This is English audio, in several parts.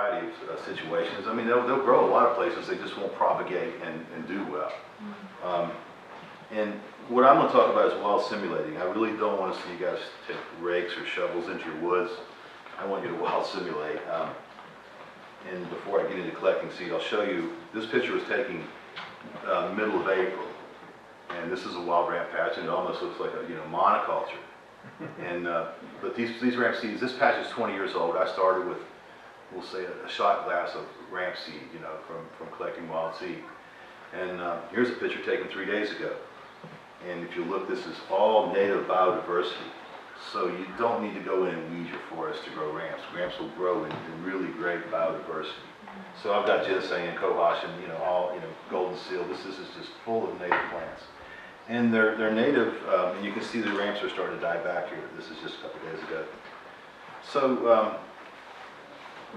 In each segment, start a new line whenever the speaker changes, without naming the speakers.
variety of situations. I mean, they'll grow a lot of places, they just won't propagate and do well. And what I'm going to talk about is wild simulating. I really don't want to see you guys take rakes or shovels into your woods. I want you to wild simulate. And before I get into collecting seed, I'll show you, this picture was taken middle of April. And this is a wild ramp patch, and it almost looks like a monoculture. And but these ramp seeds, this patch is 20 years old. I started with, we'll say, a shot glass of ramp seed, from collecting wild seed. And here's a picture taken 3 days ago. And if you look, this is all native biodiversity. So you don't need to go in and weed your forest to grow ramps. Ramps will grow in really great biodiversity. So I've got ginseng and cohosh and goldenseal. This is just full of native plants. And they're native, and you can see the ramps are starting to die back here. This is just a couple days ago. So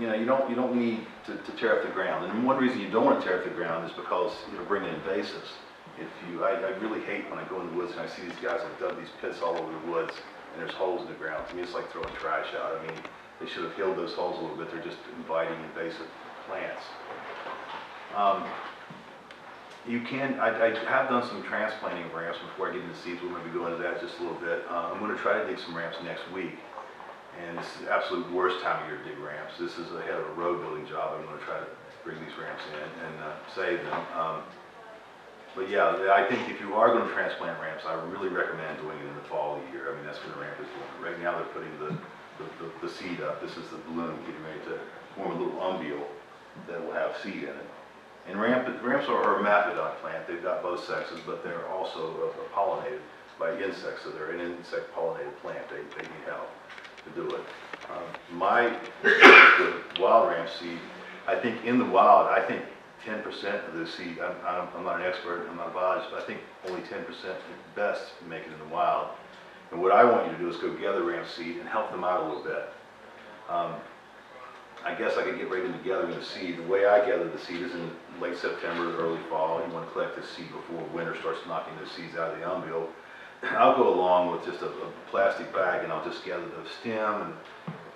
you don't need to tear up the ground. And one reason you don't want to tear up the ground is because bringing invasives. I really hate when I go in the woods and I see these guys have dug these pits all over the woods and there's holes in the ground. To me, it's like throwing trash out. I mean, they should have healed those holes a little bit. They're just inviting invasive plants. I have done some transplanting of ramps before I get into seeds. We'll maybe go into that just a little bit. I'm going to try to dig some ramps next week. And this is the absolute worst time of year to dig ramps. This is ahead of a road building job. I'm going to try to bring these ramps in and save them. But yeah, I think if you are going to transplant ramps, I really recommend doing it in the fall of the year. I mean, that's when the ramp is going. Right now they're putting the seed up. This is the balloon getting ready to form a little umbel that will have seed in it. And ramps are a hermaphrodite plant. They've got both sexes, but they're also pollinated by insects. So they're an insect pollinated plant. They need help to do it. The wild ramp seed, I think in the wild, 10% of the seed, I'm not an expert, I'm not a biologist, but I think only 10% at best make it in the wild. And what I want you to do is go gather ramp seed and help them out a little bit. I guess I could get right into gathering the seed. The way I gather the seed is in late September, early fall. You want to collect the seed before winter starts knocking the seeds out of the umbel. I'll go along with just a plastic bag and I'll just gather the stem and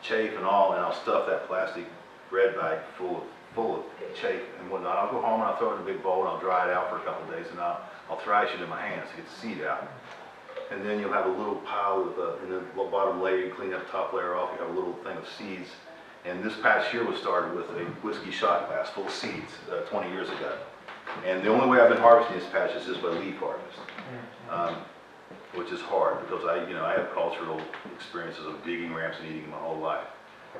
chaff and all, and I'll stuff that plastic bread bag full of chaff and whatnot. I'll go home and I'll throw it in a big bowl and I'll dry it out for a couple of days and I'll thrash it in my hands to get the seed out. And then you'll have a little pile of, in the bottom layer, you clean that top layer off, you have a little thing of seeds. And this patch here was started with a whiskey shot glass full of seeds 20 years ago. And the only way I've been harvesting this patch is just by leaf harvest, which is hard because I have cultural experiences of digging ramps and eating them my whole life.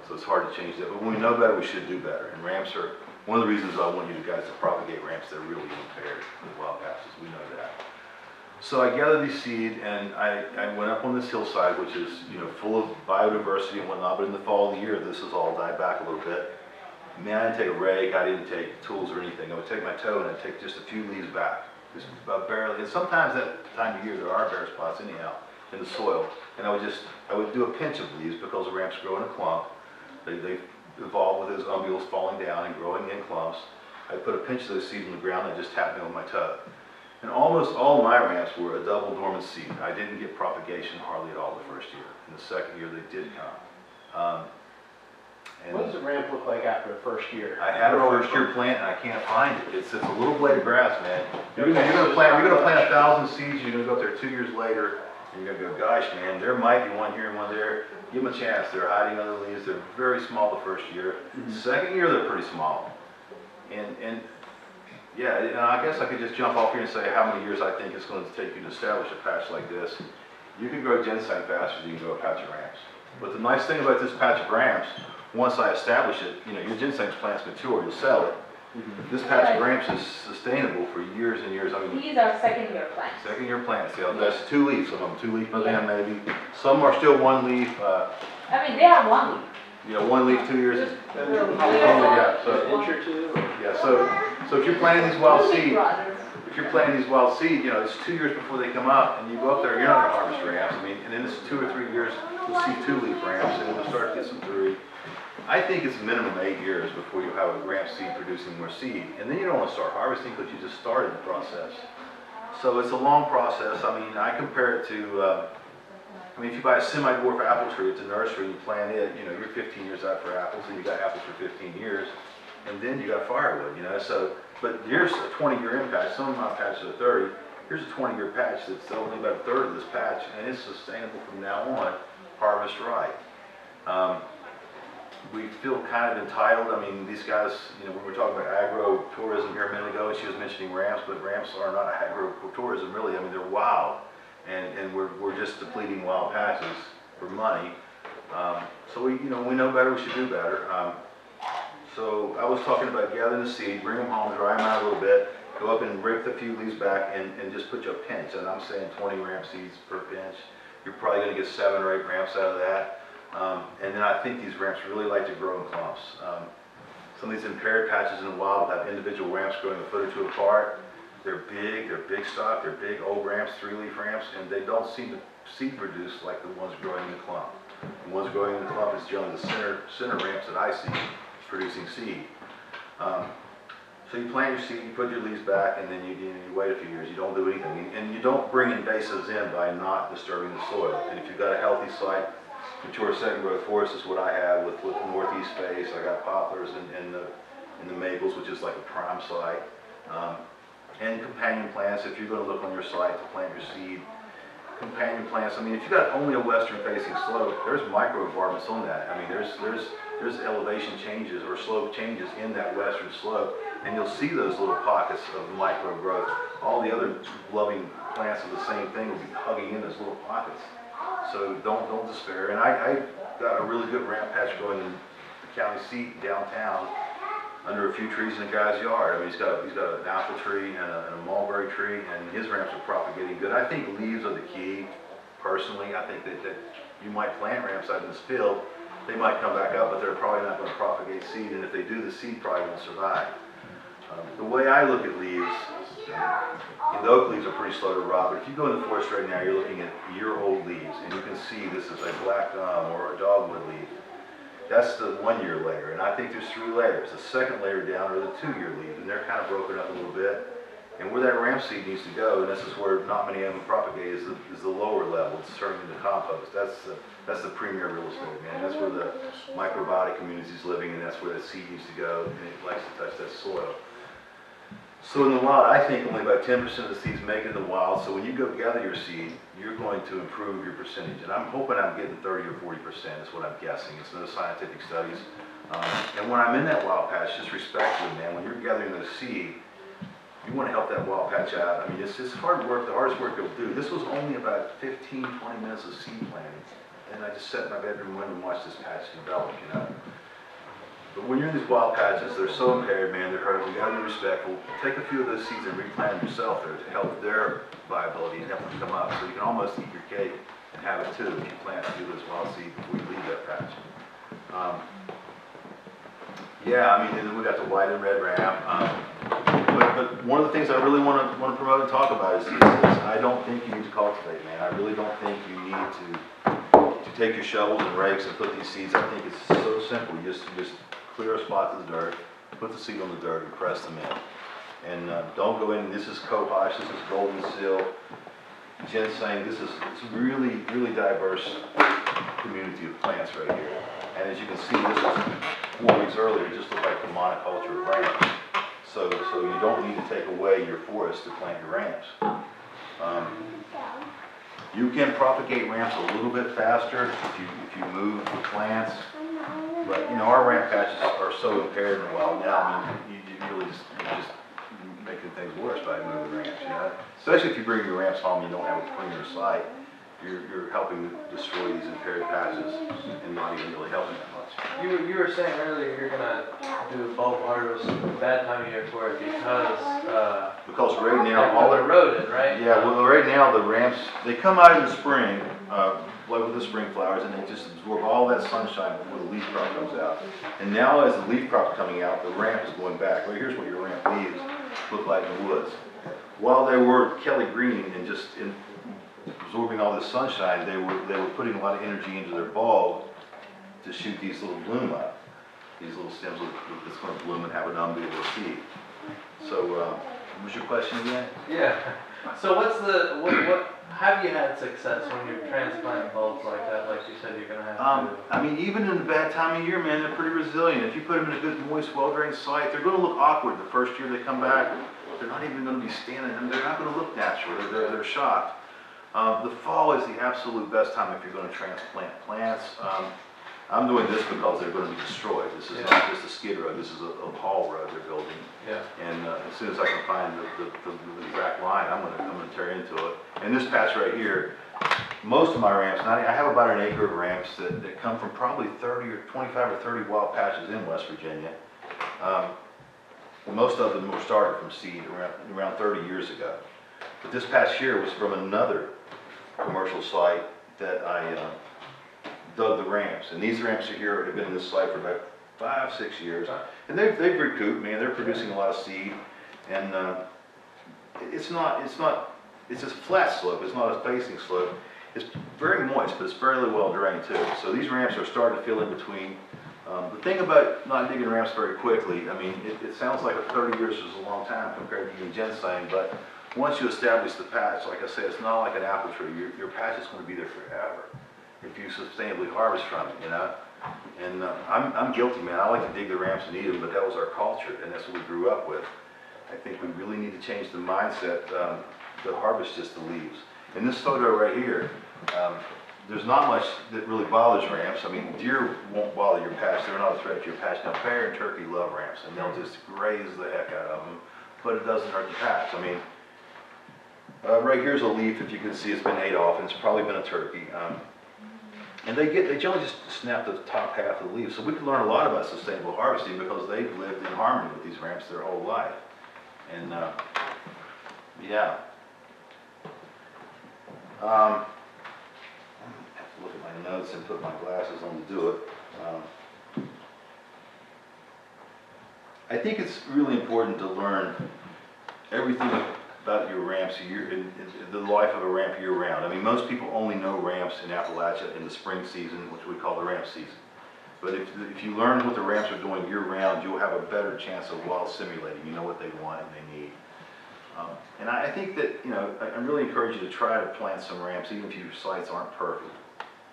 So it's hard to change that, but when we know better, we should do better. And ramps are, one of the reasons I want you guys to propagate ramps, they're really impaired with wild patches, we know that. So I gathered these seed and I went up on this hillside, which is full of biodiversity and whatnot, but in the fall of the year, this has all died back a little bit. Man, I didn't take a rake, I didn't take tools or anything. I would take my toe and I'd take just a few leaves back, just about barely. And sometimes that time of year, there are bare spots anyhow in the soil. And I would do a pinch of leaves because the ramps grow in a clump. They evolve with those umbels falling down and growing in clumps. I put a pinch of those seeds in the ground and I just tapped them with my toe. And almost all my ramps were a double dormant seed. I didn't get propagation hardly at all the first year. In the second year, they did come.
What does a ramp look like after the first year?
I had a first year plant and I can't find it. It's a little blade of grass, man. You're gonna plant 1,000 seeds. You're gonna go up there 2 years later. And you're gonna go, gosh, man, there might be one here and one there. Give them a chance. They're hiding under the leaves. They're very small the first year. Second year, they're pretty small. And yeah, and I guess I could just jump off here and say how many years I think it's going to take you to establish a patch like this. You can grow ginseng faster than you can grow a patch of ramps. But the nice thing about this patch of ramps, once I establish it, your ginseng plant's mature, you'll sell it. This patch of ramps is sustainable for years and years. I mean,
these are second-year plants.
Second-year plants, yeah. That's 2 leaves. Some of them 2 leaf by then, maybe. Some are still 1 leaf.
I mean, they have 1 leaf.
Yeah, 1 leaf, 2 years.
Yeah, so an inch or two.
Yeah, so if you're planting these wild seed, it's 2 years before they come up, and you go up there, you're not going to harvest ramps. I mean, and then it's 2 or 3 years, you'll see 2 leaf ramps, and you'll start to get some 3. I think it's minimum 8 years before you have a ramp seed producing more seed, and then you don't want to start harvesting because you just started the process. So it's a long process. I mean, I compare it to I mean, if you buy a semi-dwarf apple tree at the nursery and you plant it, you know, you're 15 years out for apples, and you got apples for 15 years, and then you got firewood, you know, so, but here's a 20-year impact. Some of my patches are 30. Here's a 20-year patch that's only about a third of this patch, and it's sustainable from now on, harvest right. We feel kind of entitled. I mean, these guys, you know, when we were talking about agro-tourism here a minute ago, she was mentioning ramps, but ramps are not agro-tourism really. I mean, they're wild, and we're just depleting wild patches for money. So we know better, we should do better. So I was talking about gathering the seed, bring them home, dry them out a little bit, go up and rake the few leaves back, and just put you a pinch. And I'm saying 20 ramp seeds per pinch. You're probably going to get 7 or 8 ramps out of that. And then I think these ramps really like to grow in clumps. Some of these impaired patches in the wild have individual ramps growing a foot or 2 apart. They're big stock, they're big old ramps, 3-leaf ramps, and they don't seem to seed produce like the ones growing in the clump. The ones growing in the clump is generally the center ramps that I see producing seed. So you plant your seed, you put your leaves back, and then you wait a few years. You don't do anything, and you don't bring invasives in by not disturbing the soil. And if you've got a healthy site, mature second growth forest is what I have with the northeast face. I got poplars and the maples, which is like a prime site, and companion plants. If you're going to look on your site to plant your seed, companion plants. I mean, if you got only a western facing slope, there's microenvironments on that. I mean, there's elevation changes or slope changes in that western slope, and you'll see those little pockets of micro growth. All the other loving plants of the same thing will be hugging in those little pockets. So don't despair. And I got a really good ramp patch going in the county seat downtown under a few trees in the guy's yard. I mean, he's got an apple tree and a mulberry tree, and his ramps are propagating good. I think leaves are the key. Personally, I think that you might plant ramps out in this field. They might come back up, but they're probably not going to propagate seed, and if they do, the seed probably won't survive. The way I look at leaves, the oak leaves are pretty slow to rot, but if you go in the forest right now, you're looking at year-old leaves, and you can see this is a black gum or a dogwood leaf. That's the 1-year layer, and I think there's 3 layers. The second layer down are the 2-year leaves, and they're kind of broken up a little bit. And where that ramp seed needs to go, and this is where not many of them propagate, is the lower level. It's turning into compost. That's the premier real estate, man. That's where the microbiotic community is living, and that's where that seed needs to go, and it likes to touch that soil. So in the wild, I think only about 10% of the seeds make it in the wild. So when you go gather your seed, you're going to improve your percentage. And I'm hoping I'm getting 30 or 40% is what I'm guessing. It's no scientific studies. And when I'm in that wild patch, just respectfully, man, when you're gathering those seed, you want to help that wild patch out. I mean, it's hard work, the hardest work you'll do. This was only about 15, 20 minutes of seed planting. And I just sat in my bedroom window and watched this patch develop, you know. But when you're in these wild patches, they're so impaired, man, they're hurt. You gotta be respectful. Take a few of those seeds and replant them yourself there to help their viability and help them come up. So you can almost eat your cake and have it too if you plant a few of those wild seeds before you leave that patch. Yeah, I mean, we got the white and red ramp. But one of the things I really want to promote and talk about is this. I don't think you need to cultivate, man. I really don't think you need to take your shovels and rakes and put these seeds. I think it's so simple. You just clear a spot to the dirt, put the seed on the dirt, and press them in. And don't go in. This is cohosh. This is goldenseal, ginseng. It's really, really diverse community of plants right here. And as you can see, this was 4 weeks earlier. It just looked like the monoculture of ramps. So you don't need to take away your forest to plant your ramps. You can propagate ramps a little bit faster if you move the plants. But you know, our ramp patches are so impaired in the wild now. I mean, you're just making things worse by moving ramps. You know, especially if you bring your ramps home, you don't have a premier site. You're helping destroy these impaired patches and not even really helping that much.
You were saying earlier you're gonna do bulk harvest bad time of year for it
because right now all
they're eroded, right?
Yeah, well right now the ramps, they come out in the spring, like with the spring flowers, and they just absorb all that sunshine before the leaf crop comes out. And now as the leaf crop's coming out, the ramp is going back. Right here's what your ramp leaves look like in the woods. While they were Kelly green and just absorbing all this sunshine, they were putting a lot of energy into their bulb to shoot these little bloom up. These little stems that's going to bloom and have an umbel or seed. So What was your question again?
Yeah. So what have you had success when you're transplanting bulbs like that? Like you said, you're gonna have to.
I mean, even in the bad time of year, man, they're pretty resilient. If you put them in a good, moist, well-drained site, they're gonna look awkward the first year they come back. They're not even gonna be standing, and they're not gonna look natural. They're shocked. The fall is the absolute best time if you're gonna transplant plants. I'm doing this because they're gonna be destroyed. This is not just a skid row, this is a haul road they're building.
Yeah.
And as soon as I can find the exact line, I'm gonna tear into it. And this patch right here, most of my ramps, I have about an acre of ramps that come from probably 25 or 30 wild patches in West Virginia. Most of them were started from seed around 30 years ago. But this patch here was from another commercial site that I dug the ramps. And these ramps are here, have been in this site for about 5-6 years. And they've recouped, man, they're producing a lot of seed. And it's a flat slope, it's not a facing slope. It's very moist, but it's fairly well drained too. So these ramps are starting to fill in between. The thing about not digging ramps very quickly, I mean, it sounds like 30 years is a long time compared to eating ginseng, but once you establish the patch, like I said, it's not like an apple tree. Your patch is going to be there forever if you sustainably harvest from it, you know. And I'm guilty, man. I like to dig the ramps and eat them, but that was our culture, and that's what we grew up with. I think we really need to change the mindset to harvest just the leaves. In this photo right here, there's not much that really bothers ramps. I mean, deer won't bother your patch. They're not a threat to your patch. Now, bear and turkey love ramps, and they'll just graze the heck out of them, but it doesn't hurt the patch. I mean, right here's a leaf, if you can see, it's been ate off, and it's probably been a turkey. And they generally just snap the top half of the leaf. So we can learn a lot about sustainable harvesting because they've lived in harmony with these ramps their whole life. And yeah. I have to look at my notes and put my glasses on to do it. I think it's really important to learn everything about your ramps in the life of a ramp year round. I mean, most people only know ramps in Appalachia in the spring season, which we call the ramp season. But if you learn what the ramps are doing year round, you'll have a better chance of wild simulating. You know what they want and they need. And I think that, you know, I really encourage you to try to plant some ramps, even if your sites aren't perfect.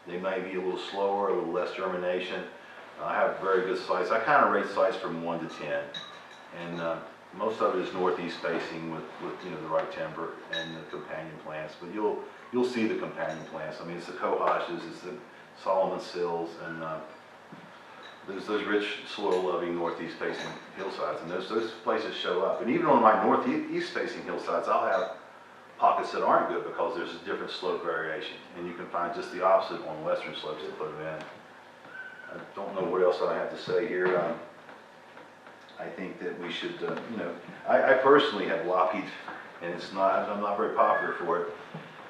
They may be a little slower, a little less germination. I have very good sites. I kind of rate sites from 1 to 10. And most of it is northeast facing with you know, the right timber and the companion plants. But you'll see the companion plants. I mean, it's the cohoshes, it's the solomonsseals, and there's those rich soil-loving northeast facing hillsides, and those places show up. And even on my northeast facing hillsides, I'll have pockets that aren't good because there's a different slope variation, and you can find just the opposite on western slopes to put them in. I don't know what else I have to say here. I think that we should, you know, I personally have lobbied, and I'm not very popular for it.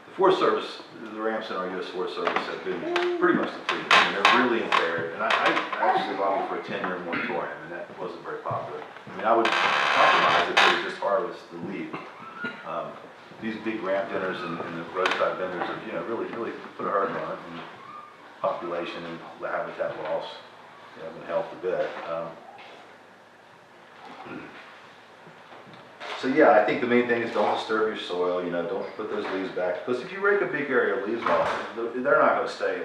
The Forest Service, the ramps in our U.S. Forest Service have been pretty much depleted. I mean, they're really impaired, and I actually lobbied for a 10-year moratorium, and that wasn't very popular. I mean, I would compromise if they would just harvest the leaf. These big ramp dinners and the roadside vendors have, you know, really put a hurt on it, and population and the habitat loss haven't helped a bit. So yeah, I think the main thing is don't disturb your soil, you know, don't put those leaves back. Because if you rake a big area of leaves off, they're not going to stay.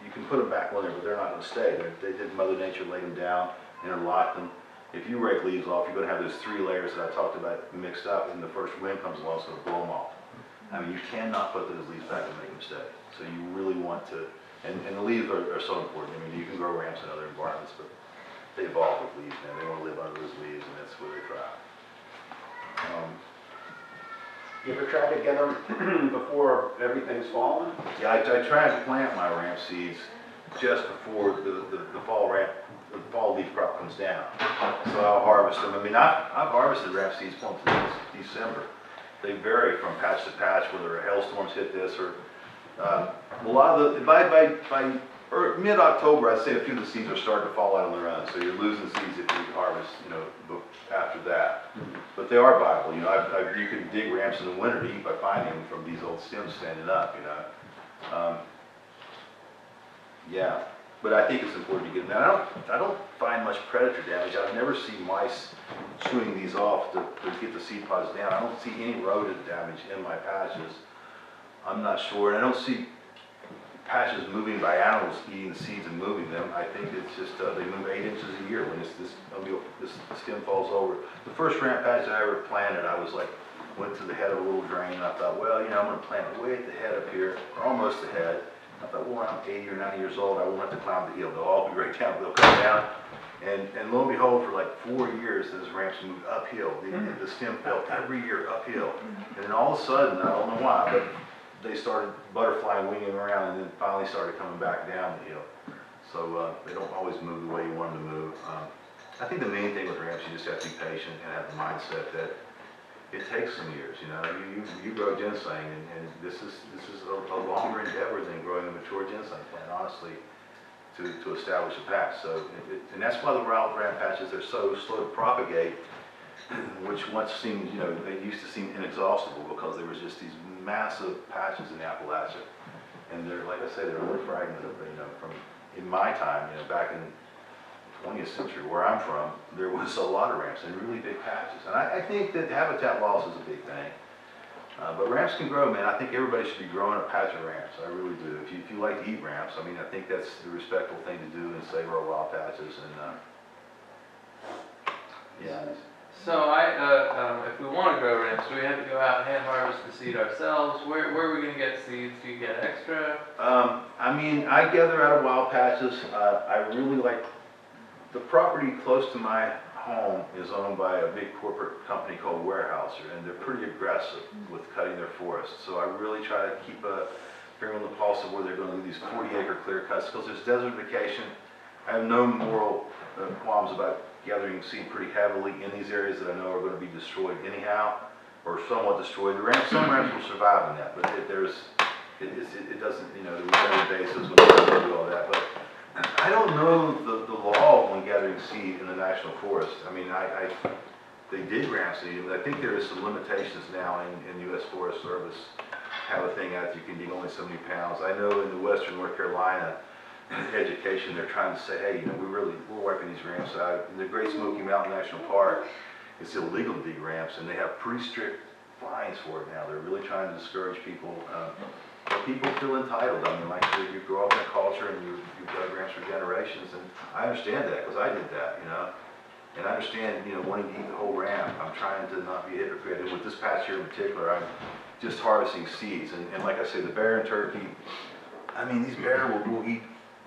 You can put them back on there, but they're not going to stay. They did Mother Nature lay them down, interlock them. If you rake leaves off, you're going to have those 3 layers that I talked about mixed up, and the first wind comes along, it's going to blow them off. I mean, you cannot put those leaves back and make them stay. So you really want to, and the leaves are so important. I mean, you can grow ramps in other environments, but they evolve with leaves, man. They want to live under those leaves, and that's where they thrive.
You ever tried to get them before everything's fallen?
Yeah, I tried to plant my ramp seeds just before the fall leaf crop comes down. So I'll harvest them. I mean, I've harvested ramp seeds once in December. They vary from patch to patch, whether hailstorms hit this or a lot of the by mid-October, I'd say a few of the seeds are starting to fall out on their own. So you're losing seeds if you harvest, you know, after that. But they are viable. You know, you can dig ramps in the winter to eat by finding them from these old stems standing up. You know, yeah. But I think it's important to get them. Now, I don't find much predator damage. I've never seen mice chewing these off to get the seed pods down. I don't see any rodent damage in my patches. I'm not sure, and I don't see patches moving by animals eating the seeds and moving them. I think it's just, they move 8 inches a year when this stem falls over. The first ramp patch I ever planted, I was like, went to the head of a little drain, and I thought, well, you know, I'm gonna plant it way at the head up here, or almost the head. I thought, well, when I'm 80 or 90 years old, I won't have to climb the hill. They'll all be right down, they'll come down. And lo and behold, for like 4 years, those ramps moved uphill. The stem fell every year uphill. And then all of a sudden, I don't know why, but they started butterflying, winging around, and then finally started coming back down the hill. So they don't always move the way you want them to move. I think the main thing with ramps, you just have to be patient and have the mindset that it takes some years. You know, you grow ginseng, and this is a longer endeavor than growing a mature ginseng plant, honestly, to establish a patch. So, and that's why the wild ramp patches are so slow to propagate, which once seemed, you know, they used to seem inexhaustible because there was just these massive patches in Appalachia, and they're, like I said, they're really fragmented. You know, from in my time, you know, back in the 20th century, where I'm from, there was a lot of ramps and really big patches. And I think that habitat loss is a big thing. But ramps can grow, man. I think everybody should be growing a patch of ramps. I really do. If you like to eat ramps, I mean, I think that's the respectful thing to do and save our wild patches. And yeah.
So if we want to grow ramps, do we have to go out and hand harvest the seed ourselves? Where are we going to get seeds? Do you get extra?
I mean, I gather out of wild patches. I really like the property close to my home is owned by a big corporate company called Weyerhaeuser, and they're pretty aggressive with cutting their forests. So I really try to keep a finger on the pulse of where they're going to do these 40-acre clear cuts, because there's desertification. I have no moral qualms about gathering seed pretty heavily in these areas that I know are going to be destroyed anyhow, or somewhat destroyed. Some ramps will survive in that, but it doesn't, you know, the regenerative basis when they do all that. But I don't know the law on gathering seed in the national forest. I mean, they did grant seed, but I think there is some limitations now in U.S. Forest Service have a thing out that you can dig only so many pounds. I know in the western North Carolina education, they're trying to say, hey, you know, we're wiping these ramps out. In the Great Smoky Mountain National Park, it's illegal to dig ramps, and they have pretty strict fines for it now. They're really trying to discourage people. People feel entitled. I mean, like you grow up in a culture and you've dug ramps for generations, and I understand that because I did that, you know. And I understand, you know, wanting to eat the whole ramp. I'm trying to not be a hypocrite. And with this patch here in particular, I'm just harvesting seeds. And like I say, the bear and turkey, I mean, these bear will eat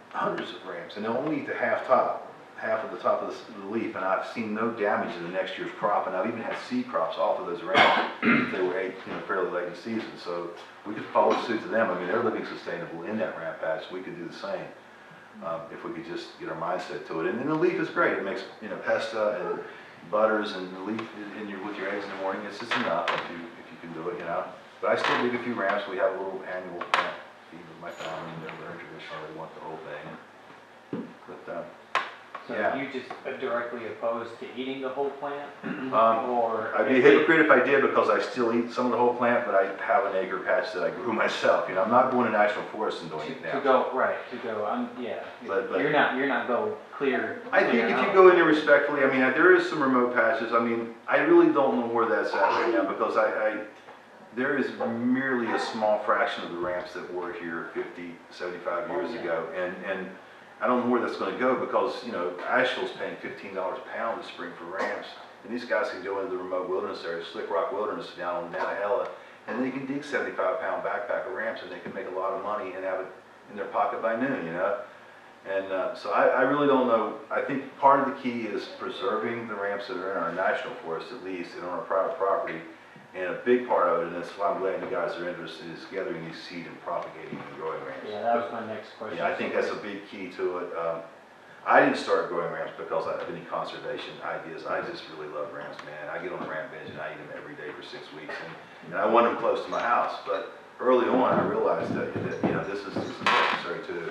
hundreds of ramps, and they'll only eat the half of the top of the leaf, and I've seen no damage in the next year's crop, and I've even had seed crops off of those ramps if they were ate, you know, fairly late in the season. So we could follow suit to them. I mean, they're living sustainable in that ramp patch. We could do the same if we could just get our mindset to it. And then the leaf is great. It makes, you know, pesta and butters, and the leaf with your eggs in the morning. It's just enough if you can do it, you know. But I still dig a few ramps. We have a little annual plant feed with my family, and they're very traditional. They want the whole thing. But
So
yeah.
you just directly opposed to eating the whole plant? Or
I'd be a hypocrite if I did, because I still eat some of the whole plant, but I have an acre patch that I grew myself. You know, I'm not going to national forest and doing it now.
Yeah.
But
you're not go clear.
I think if you go in there respectfully, I mean, there is some remote patches. I mean, I really don't know where that's at right now, because there is merely a small fraction of the ramps that were here 50, 75 years ago, and I don't know where that's going to go, because, you know, Asheville's paying $15 a pound this spring for ramps, and these guys can go into the remote wilderness area, Slick Rock Wilderness down on Nantahala, and they can dig 75-pound backpack of ramps, and they can make a lot of money and have it in their pocket by noon, you know. And so I really don't know. I think part of the key is preserving the ramps that are in our national forest, at least, and on our private property. And a big part of it, and that's why I'm glad you guys are interested, is gathering these seed and propagating and growing ramps.
Yeah, that was my next question.
Yeah, I think that's a big key to it. I didn't start growing ramps because I have any conservation ideas. I just really love ramps, man. I get on a ramp bench and I eat them every day for 6 weeks, and I want them close to my house. But early on, I realized that you know, this is necessary too.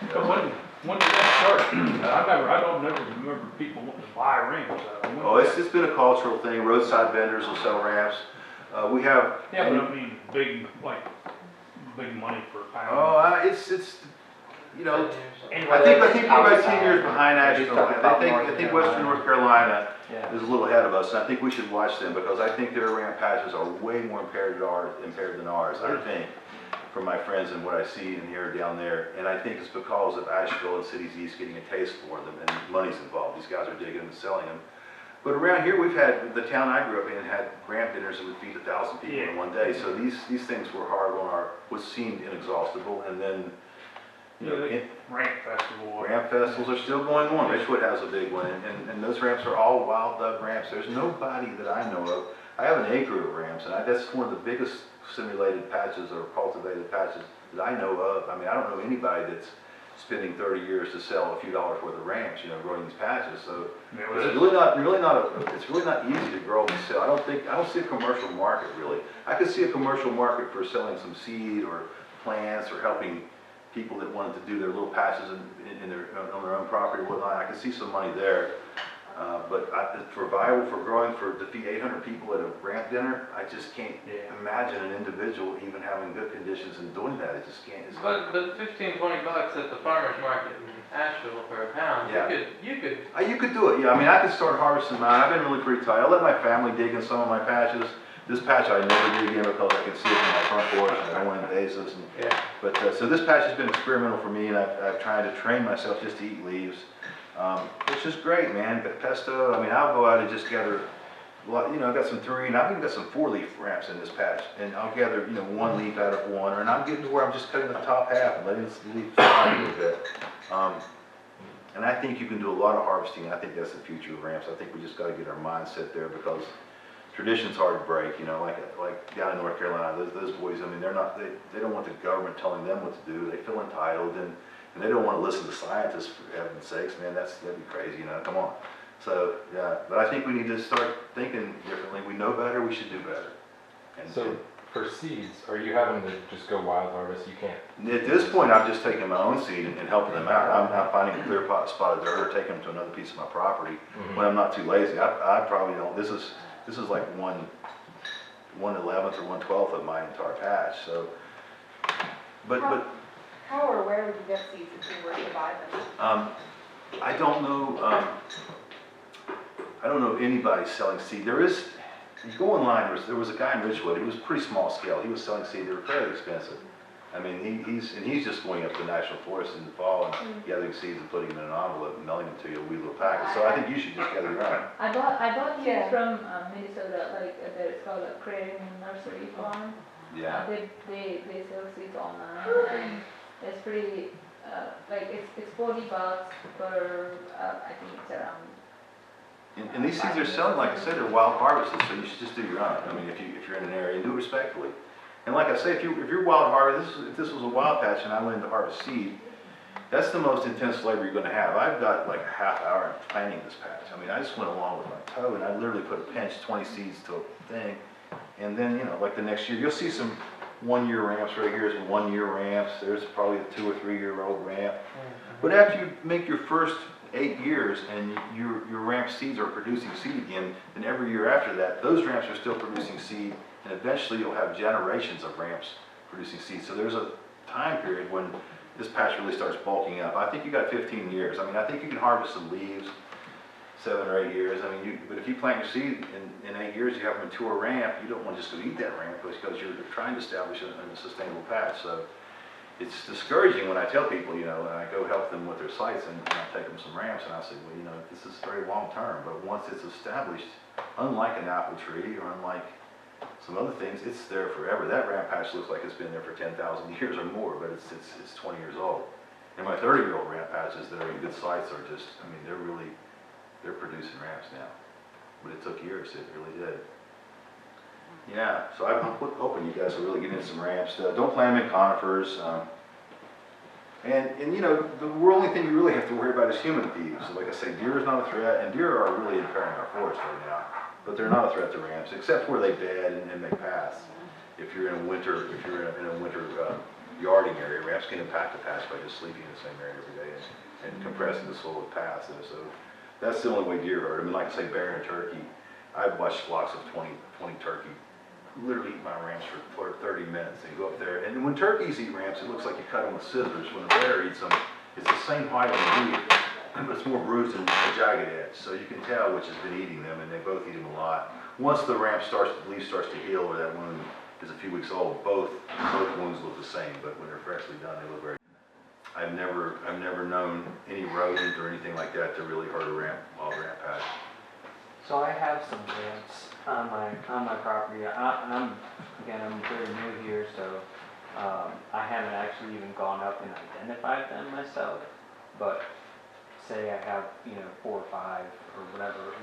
You know,
But when did that start? I don't never remember people wanting to buy ramps.
oh, it's been a cultural thing. Roadside vendors will sell ramps. We have.
Yeah, but I mean, big money for a pound.
Oh, it's you know.
Anyway,
I think we're about
outside.
10 years behind
Just
Asheville.
talking about
I think
North
Western North Carolina
Yeah.
is a little ahead of us, and I think we should watch them, because I think their ramp patches are way more impaired than ours, I think, from my friends and what I see and hear down there. And I think it's because of Asheville and Cities East getting a taste for them, and money's involved. These guys are digging them and selling them. But around here, we've had, the town I grew up in had ramp dinners that would feed 1,000 people in one day. So these things were hard on what seemed inexhaustible. And then, you know,
Ramp festival.
ramp festivals are still going on. Ridgewood has a big one, and those ramps are all wild dug ramps. There's nobody that I know of. I have an acre of ramps, and that's one of the biggest simulated patches or cultivated patches that I know of. I mean, I don't know anybody that's spending 30 years to sell a few dollars worth of ramps, you know, growing these patches. So it's really not easy to grow and sell. I don't see a commercial market really. I could see a commercial market for selling some seed or plants or helping people that wanted to do their little patches on their own property or whatnot. I could see some money there. But for growing to feed 800 people at a ramp dinner, I just can't imagine an individual even having good conditions and doing that. It just can't.
But $15-20 at the farmer's market in Asheville for a pound,
Yeah.
you could.
You could do it, yeah. I mean, I could start harvesting mine. I've been really pretty tight. I let my family dig in some of my patches. This patch I never dig in because I can see it from my front porch and I don't want invasives. But so this patch has been experimental for me, and I've tried to train myself just to eat leaves. Which is great, man. But pesto, I mean, I'll go out and just gather, you know, I've got some 3, and I've even got some 4-leaf ramps in this patch. And I'll gather, you know, 1 leaf out of one, and I'm getting to where I'm just cutting the top half and letting this leaf slide a little bit. And I think you can do a lot of harvesting. I think that's the future of ramps. I think we just got to get our mindset there, because tradition's hard to break, you know, like down in North Carolina, those boys, I mean, they don't want the government telling them what to do. They feel entitled, and they don't want to listen to scientists, for heaven's sakes, man. That'd be crazy, you know, come on. So, yeah, but I think we need to start thinking differently. We know better, we should do better. And
So, for seeds, are you having to just go wild harvest? You can't?
at this point, I'm just taking my own seed and helping them out. I'm not finding a clear spot of dirt or taking them to another piece of my property when I'm not too lazy. I probably don't. This is like 1/11 or 1/12 of my entire patch. So, but
How or where would you get seeds if you were to buy them?
I don't know. I don't know anybody selling seed. You go online. There was a guy in Ridgewood. He was pretty small scale. He was selling seed. They were fairly expensive. I mean, he's just going up to the national forest in the fall and gathering seeds and putting them in an envelope and mailing them to you, a wee little packet. So I think you should just gather your own.
I bought seeds from Minnesota, it's called a creating nursery farm.
Yeah.
They sell seeds online, and it's pretty, it's $40 per, I think it's around.
And these seeds are selling, like I said, they're wild harvested, so you should just do your own. I mean, if you're in an area, and do it respectfully. And like I say, if you're wild harvest, if this was a wild patch and I went to harvest seed, that's the most intense labor you're going to have. I've got like a half hour in planting this patch. I mean, I just went along with my toe, and I literally put a pinch, 20 seeds to a thing, and then, you know, like the next year, you'll see some 1-year ramps right here. Some 1-year ramps. There's probably a 2 or 3-year-old ramp. But after you make your first 8 years and your ramp seeds are producing seed again, then every year after that, those ramps are still producing seed, and eventually you'll have generations of ramps producing seed. So there's a time period when this patch really starts bulking up. I think you got 15 years. I mean, I think you can harvest some leaves 7 or 8 years. I mean, but if you plant your seed in 8 years, you have a mature ramp, you don't want to just go eat that ramp because you're trying to establish a sustainable patch. So it's discouraging when I tell people, you know, and I go help them with their sites, and I'll take them some ramps, and I'll say, well, you know, this is very long term, but once it's established, unlike an apple tree or unlike some other things, it's there forever. That ramp patch looks like it's been there for 10,000 years or more, but it's 20 years old. And my 30-year-old ramp patches that are in good sites are just, I mean, they're producing ramps now. But it took years, it really did. Yeah, so I'm hoping you guys will really get into some ramps. Don't plant them in conifers. And you know, the only thing you really have to worry about is human thieves. So like I say, deer is not a threat, and deer are really impairing our forest right now. But they're not a threat to ramps, except where they bed and make paths. If you're in a winter, yarding area, ramps can impact the patch by just sleeping in the same area every day and compressing the soil with paths. So that's the only way deer hurt. I mean, like I say, bear and turkey. I've watched flocks of 20 turkey literally eat my ramps for 30 minutes. They go up there, and when turkeys eat ramps, it looks like you cut them with scissors. When a bear eats them, it's the same height on the beak, but it's more bruised and more jagged edge. So you can tell which has been eating them, and they both eat them a lot. Once the leaf starts to heal, or that wound is a few weeks old, both wounds look the same, but when they're freshly done, they look very. I've never known any rodent or anything like that to really hurt a wild ramp patch.
So I have some ramps on my property. I'm very new here, so I haven't actually even gone up and identified them myself. But say I have 4 or 5 or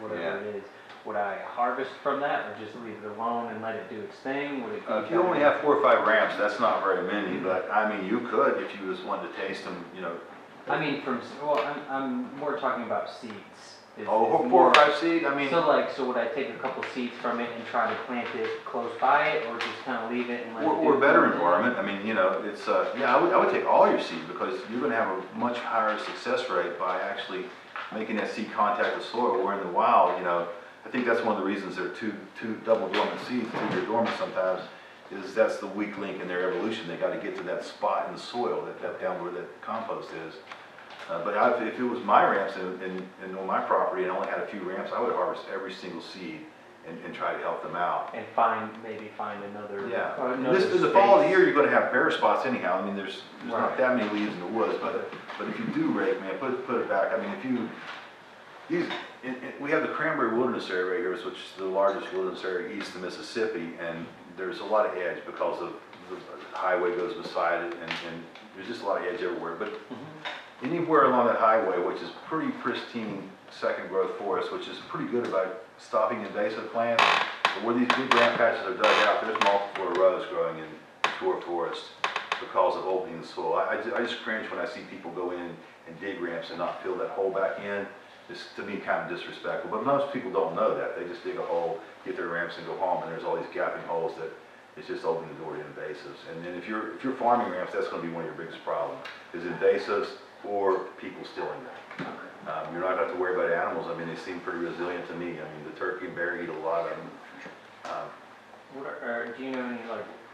whatever it is. Would I harvest from that, or just leave it alone and let it do its thing? Would it be
If you only have 4 or 5 ramps, that's not very many. But I mean, you could if you just wanted to taste them.
I mean, I'm more talking about seeds. Is
4 or 5 seed. I mean,
so would I take a couple seeds from it and try to plant it close by it, or just kind of leave it and let it do
or better environment. I mean, it's I would take all your seed, because you're going to have a much higher success rate by actually making that seed contact with soil. Where in the wild, I think that's one of the reasons they're two double dormant seeds, 2-year dormant sometimes, is that's the weak link in their evolution. They got to get to that spot in the soil, that down where that compost is. But if it was my ramps and on my property and I only had a few ramps, I would harvest every single seed and try to help them out.
And maybe find another.
Yeah.
Another
In the fall of the year, you're going to have bare spots anyhow. I mean, there's not that many leaves in the woods, but if you do rake, man, put it back. I mean, we have the Cranberry Wilderness area right here, which is the largest wilderness area east of Mississippi, and there's a lot of edge because of the highway goes beside it, and there's just a lot of edge everywhere. But anywhere along that highway, which is pretty pristine second growth forest, which is pretty good about stopping invasive plants, but where these big ramp patches are dug out, there's multiple rows growing in mature forest because of opening the soil. I just cringe when I see people go in and dig ramps and not fill that hole back in. It's to me kind of disrespectful, but most people don't know that. They just dig a hole, get their ramps, and go home, and there's all these gapping holes that it's just opening the door to invasives. And then if you're farming ramps, that's going to be one of your biggest problems, is invasives or people stealing them. You're not going to have to worry about animals. I mean, they seem pretty resilient to me. I mean, the turkey and bear eat a lot of them.
Do you know any,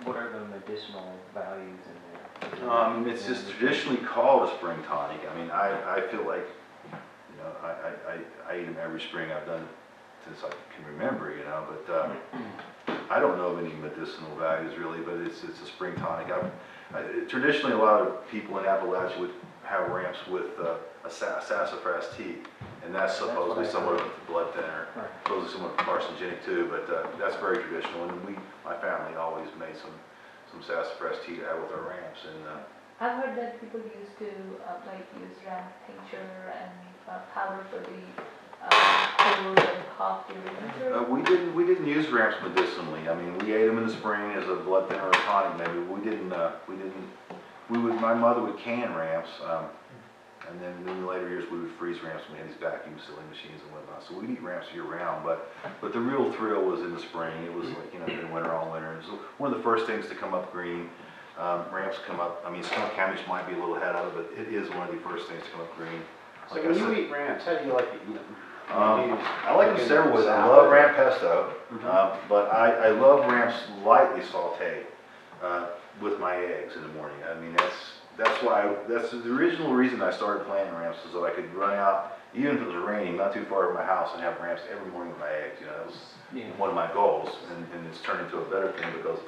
what are the medicinal values in there?
It's just traditionally called a spring tonic. I mean, I feel like, I eat them every spring. I've done it since I can remember, but I don't know of any medicinal values really, but it's a spring tonic. Traditionally, a lot of people in Appalachia would have ramps with a sassafras tea, and that's supposedly somewhat of a blood thinner, supposedly somewhat carcinogenic too, but that's very traditional, and my family always made some sassafras tea to have with our ramps. And
I've heard that people used to use ramp tincture and powder for the cold and cough during winter.
We didn't use ramps medicinally. I mean, we ate them in the spring as a blood thinner or tonic maybe. My mother would can ramps, and then in the later years we would freeze ramps. We had these vacuum sealing machines and whatnot, so we'd eat ramps year round. But the real thrill was in the spring. It was like in winter all winter. It was one of the first things to come up green. Ramps come up. I mean, skunk cabbage might be a little ahead of it, but it is one of the first things to come up green.
So when you eat ramps, how do you like to eat them?
I like them several ways. I love ramp pesto, but I love ramps lightly sauteed with my eggs in the morning. I mean, that's the original reason I started planting ramps, is so I could run out, even if it was raining, not too far from my house, and have ramps every morning with my eggs. That was one of my goals, and it's turned into a better thing because.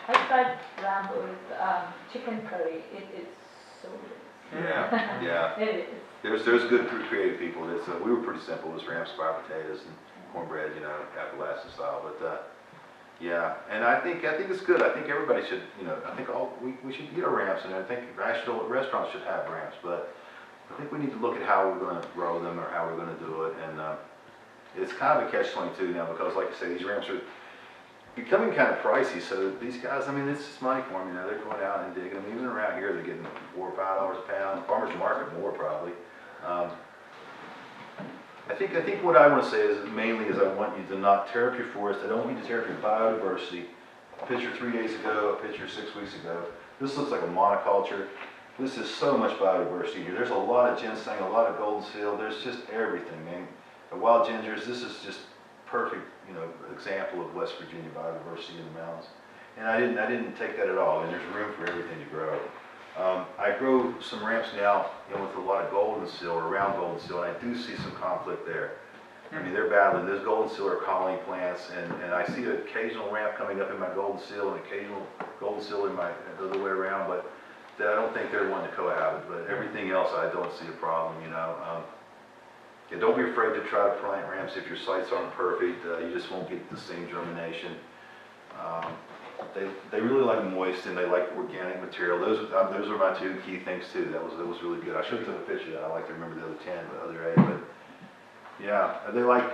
I tried ramp with chicken curry. It's so good.
Yeah.
It is.
There's good creative people. We were pretty simple. It was ramps, fried potatoes, and cornbread, Appalachian style. But and I think it's good. I think everybody should, I think we should eat our ramps, and I think actual restaurants should have ramps. But I think we need to look at how we're going to grow them or how we're going to do it. And it's kind of a catch-22 now because, like I say, these ramps are becoming kind of pricey. So these guys, I mean, it's just money for them. They're going out and digging them. Even around here, they're getting $4 or $5 a pound. Farmers market more probably. I think what I want to say is mainly I want you to not tear up your forest. I don't want you to tear up your biodiversity. A picture 3 days ago, a picture 6 weeks ago. This looks like a monoculture. This is so much biodiversity here. There's a lot of ginseng, a lot of goldenseal. There's just everything, man. The wild gingers. This is just perfect, example of West Virginia biodiversity in the mountains. And I didn't take that at all. I mean, there's room for everything to grow. I grow some ramps now, with a lot of goldenseal, or around goldenseal, and I do see some conflict there. I mean, they're battling. Those goldenseal are colony plants, and I see an occasional ramp coming up in my goldenseal and occasional goldenseal in my, the other way around, but I don't think they're wanting to cohabit. But everything else, I don't see a problem, Yeah, don't be afraid to try to plant ramps if your sites aren't perfect. You just won't get the same germination. They really like moist and they like organic material. Those are my two key things too. That was really good. I should have took a picture of that. I like to remember the other 10, but other 8. But yeah, they like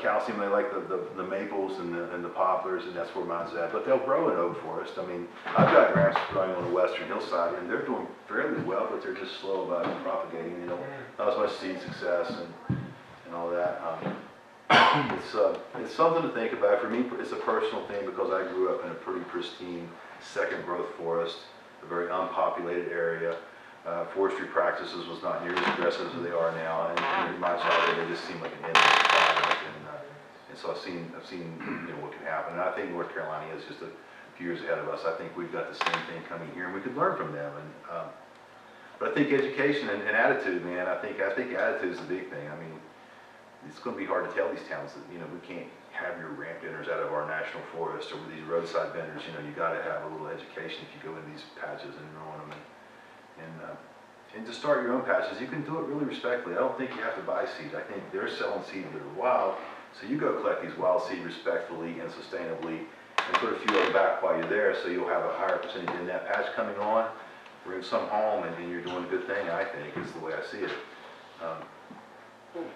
calcium. They like the maples and the poplars, and that's where mine's at. But they'll grow in oak forest. I mean, I've got ramps growing on the western hillside, and they're doing fairly well, but they're just slow about propagating. They don't not as much seed success and all that. It's something to think about. For me, it's a personal thing because I grew up in a pretty pristine second growth forest, a very unpopulated area. Forestry practices was not nearly as aggressive as they are now, and in my childhood they just seemed like an endless project. And so I've seen what can happen. And I think North Carolina is just a few years ahead of us. I think we've got the same thing coming here, and we could learn from them. But I think education and attitude, man. I think attitude is the big thing. I mean, it's going to be hard to tell these towns that we can't have your ramp dinners out of our national forest or with these roadside vendors. You got to have a little education if you go into these patches and ruin them. And to start your own patches, you can do it really respectfully. I don't think you have to buy seed. I think they're selling seed that are wild, so you go collect these wild seed respectfully and sustainably, and put a few of them back while you're there, so you'll have a higher percentage in that patch coming on. Bring some home, and then you're doing a good thing. I think is the way I see it.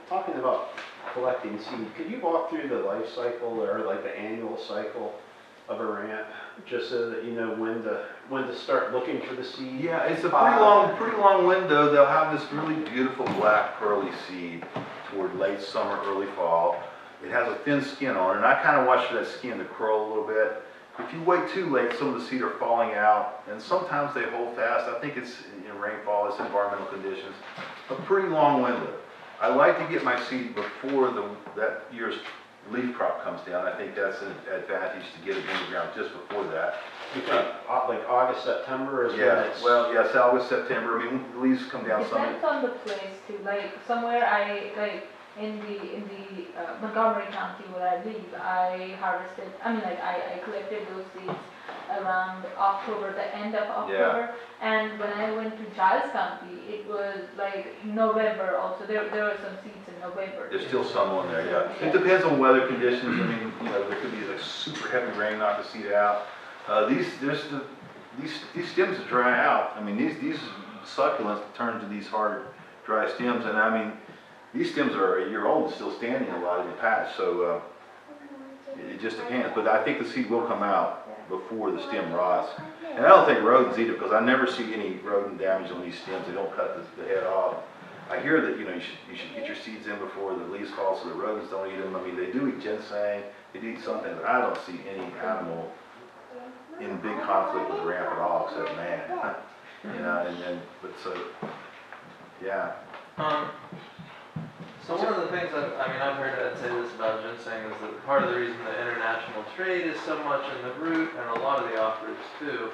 Talking about collecting seed, could you walk through the life cycle or like the annual cycle of a ramp, just so that you know when to start looking for the seed?
Yeah, it's a pretty long window. They'll have this really beautiful black pearly seed toward late summer, early fall. It has a thin skin on it, and I kind of watch for that skin to curl a little bit. If you wait too late, some of the seed are falling out, and sometimes they hold fast. I think it's rainfall, it's environmental conditions. A pretty long window. I like to get my seed before that year's leaf crop comes down. I think that's an advantage to get it in the ground just before that.
You think like August, September is when it's...
Well, yes, August, September. I mean, the leaves come down some.
Depends on the place too. Like somewhere in the Montgomery County where I live, I harvested. I collected those seeds around October, the end of October. And when I went to Giles County, it was like November. Also, there were some seeds in November.
There's still some on there, yeah. It depends on weather conditions. I mean, there could be like super heavy rain, knock the seed out. These stems dry out. I mean, these succulents turn to these hard, dry stems, and I mean, these stems are a year old and still standing in a lot of your patch. So it just depends. But I think the seed will come out before the stem rots. And I don't think rodents eat it because I never see any rodent damage on these stems. They don't cut the head off. I hear that you should get your seeds in before the leaves fall so the rodents don't eat them. I mean, they do eat ginseng. They do eat something, but I don't see any animal in big conflict with ramp at all except man. Yeah.
So one of the things I've heard Ed say this about ginseng is that part of the reason the international trade is so much in the root, and a lot of the offers too,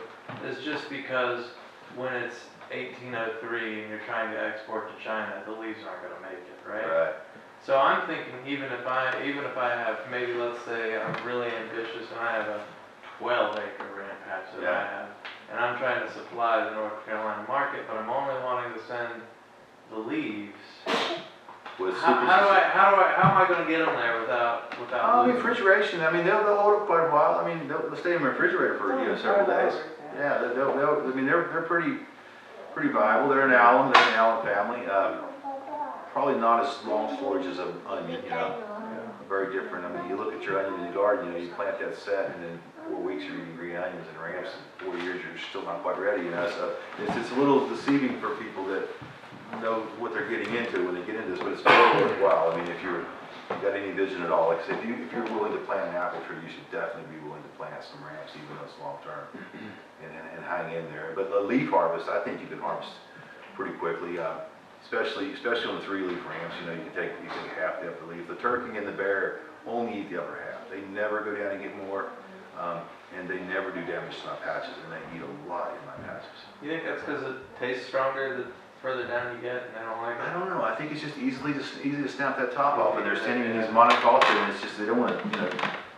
is just because when it's 1803 and you're trying to export to China, the leaves aren't going to make it, right?
Right.
So I'm thinking even if I have, maybe let's say I'm really ambitious and I have a 12-acre ramp patch that I have, and I'm trying to supply the North Carolina market, but I'm only wanting to send the leaves. How am I going to get them there without losing them?
Refrigeration. I mean, they'll hold up quite a while. I mean, they'll stay in the refrigerator for several days. Yeah, they're pretty viable. They're an alum. They're an alum family. Probably not as long storage as an onion. Very different. I mean, you look at your onion in the garden. You plant that set, and in 4 weeks you're eating green onions and ramps. In 4 years you're still not quite ready. So it's a little deceiving for people that know what they're getting into when they get into this, but it's very worthwhile. I mean, if you've got any vision at all, like I said, if you're willing to plant an apple tree, you should definitely be willing to plant some ramps, even though it's long term, and hang in there. But the leaf harvest, I think you can harvest pretty quickly, especially on the 3-leaf ramps. You can take half the upper leaf. The turkey and the bear only eat the upper half. They never go down and get more. and they never do damage to my patches, and they eat a lot in my patches.
You think that's because it tastes stronger the further down you get and they don't like
I
it?
don't know, I think it's just easy to snap that top off, and they're standing in these monoculture, and it's just, they don't wanna,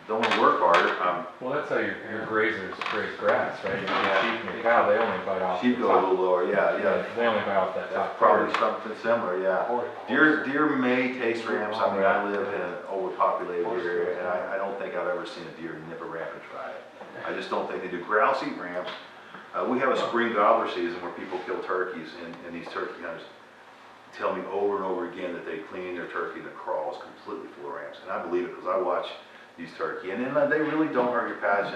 don't wanna work harder.
Well, that's how your grazers graze grass, right? Your sheep and your cow, they only bite off
Sheep
the
go a
top.
little lower, yeah.
They only bite off that
That's
top
probably
part.
something similar, yeah. Deer may taste ramps. I mean, I live in an overpopulated area, and I don't think I've ever seen a deer nip a ramp and try it. I just don't think they do. Grouse eat ramps. We have a spring gobbler season where people kill turkeys, and these turkey hunters tell me over and over again that they clean their turkey and the crawl is completely full of ramps. And I believe it because I watch these turkey, and then they really don't hurt your patch.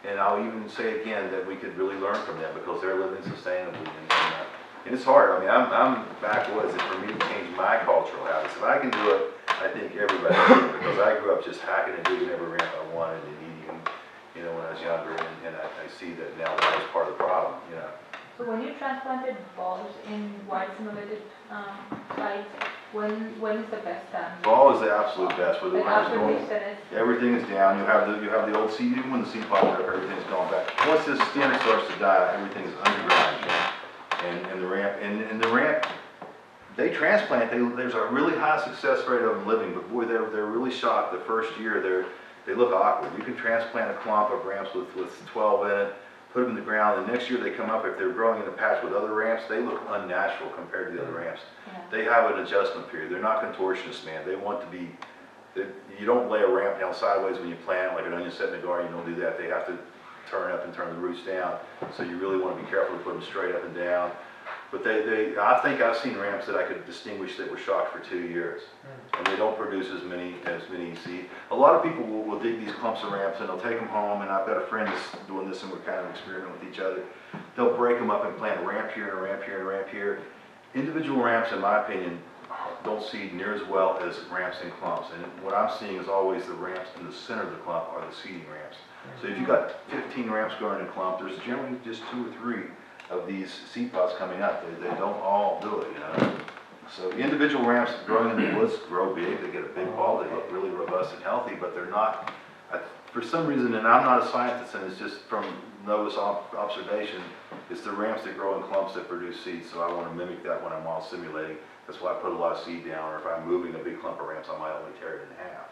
And I'll even say again that we could really learn from them because they're living sustainably. And it's hard. I mean, I'm backwoods, and for me to change my cultural habits, if I can do it, I think everybody can, because I grew up just hacking and digging every ramp I wanted and eating them, when I was younger, and I see that now that was part of the problem,
So when you transplanted balls in wide simulated sites, when is the best time?
Fall is the absolute best where the
Like
winter's
after
going.
we finish?
Everything is down. You have the old seed. Even when the seed pops up, everything's going back. Once this stem starts to die, everything is underground. And the ramp, they transplant. There's a really high success rate of them living, but boy, they're really shocked. The first year, they look awkward. You can transplant a clump of ramps with 12 in it, put them in the ground, and next year they come up. If they're growing in a patch with other ramps, they look unnatural compared to the other ramps.
Yeah.
They have an adjustment period. They're not contortionists, man. They want to be. You don't lay a ramp down sideways when you plant like an onion set in the garden. You don't do that. They have to turn up and turn the roots down. So you really want to be careful to put them straight up and down. But I think I've seen ramps that I could distinguish that were shocked for 2 years, and they don't produce as many seed. A lot of people will dig these clumps of ramps and they'll take them home. And I've got a friend that's doing this, and we're kind of experimenting with each other. They'll break them up and plant a ramp here and a ramp here and a ramp here. Individual ramps, in my opinion, don't seed near as well as ramps in clumps. And what I'm seeing is always the ramps in the center of the clump are the seeding ramps. So if you've got 15 ramps growing in a clump, there's generally just 2 or 3 of these seed pods coming up. They don't all do it, So the individual ramps growing in the woods grow big. They get a big ball. They look really robust and healthy, but they're not, for some reason, and I'm not a scientist, and it's just from novice observation, it's the ramps that grow in clumps that produce seeds. So I want to mimic that when I'm while simulating. That's why I put a lot of seed down, or if I'm moving a big clump of ramps, I might only tear it in half.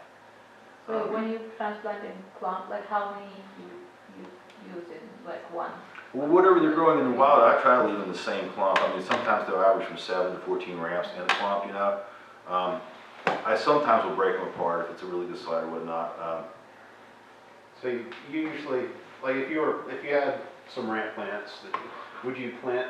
So when you transplant in clump, like how many you use in like one?
Well, whatever they're growing in the wild, I try to leave in the same clump. I mean, sometimes they'll average from 7 to 14 ramps in a clump, I sometimes will break them apart if it's a really good site or whatnot.
So you usually, like if you had some ramp plants, would you plant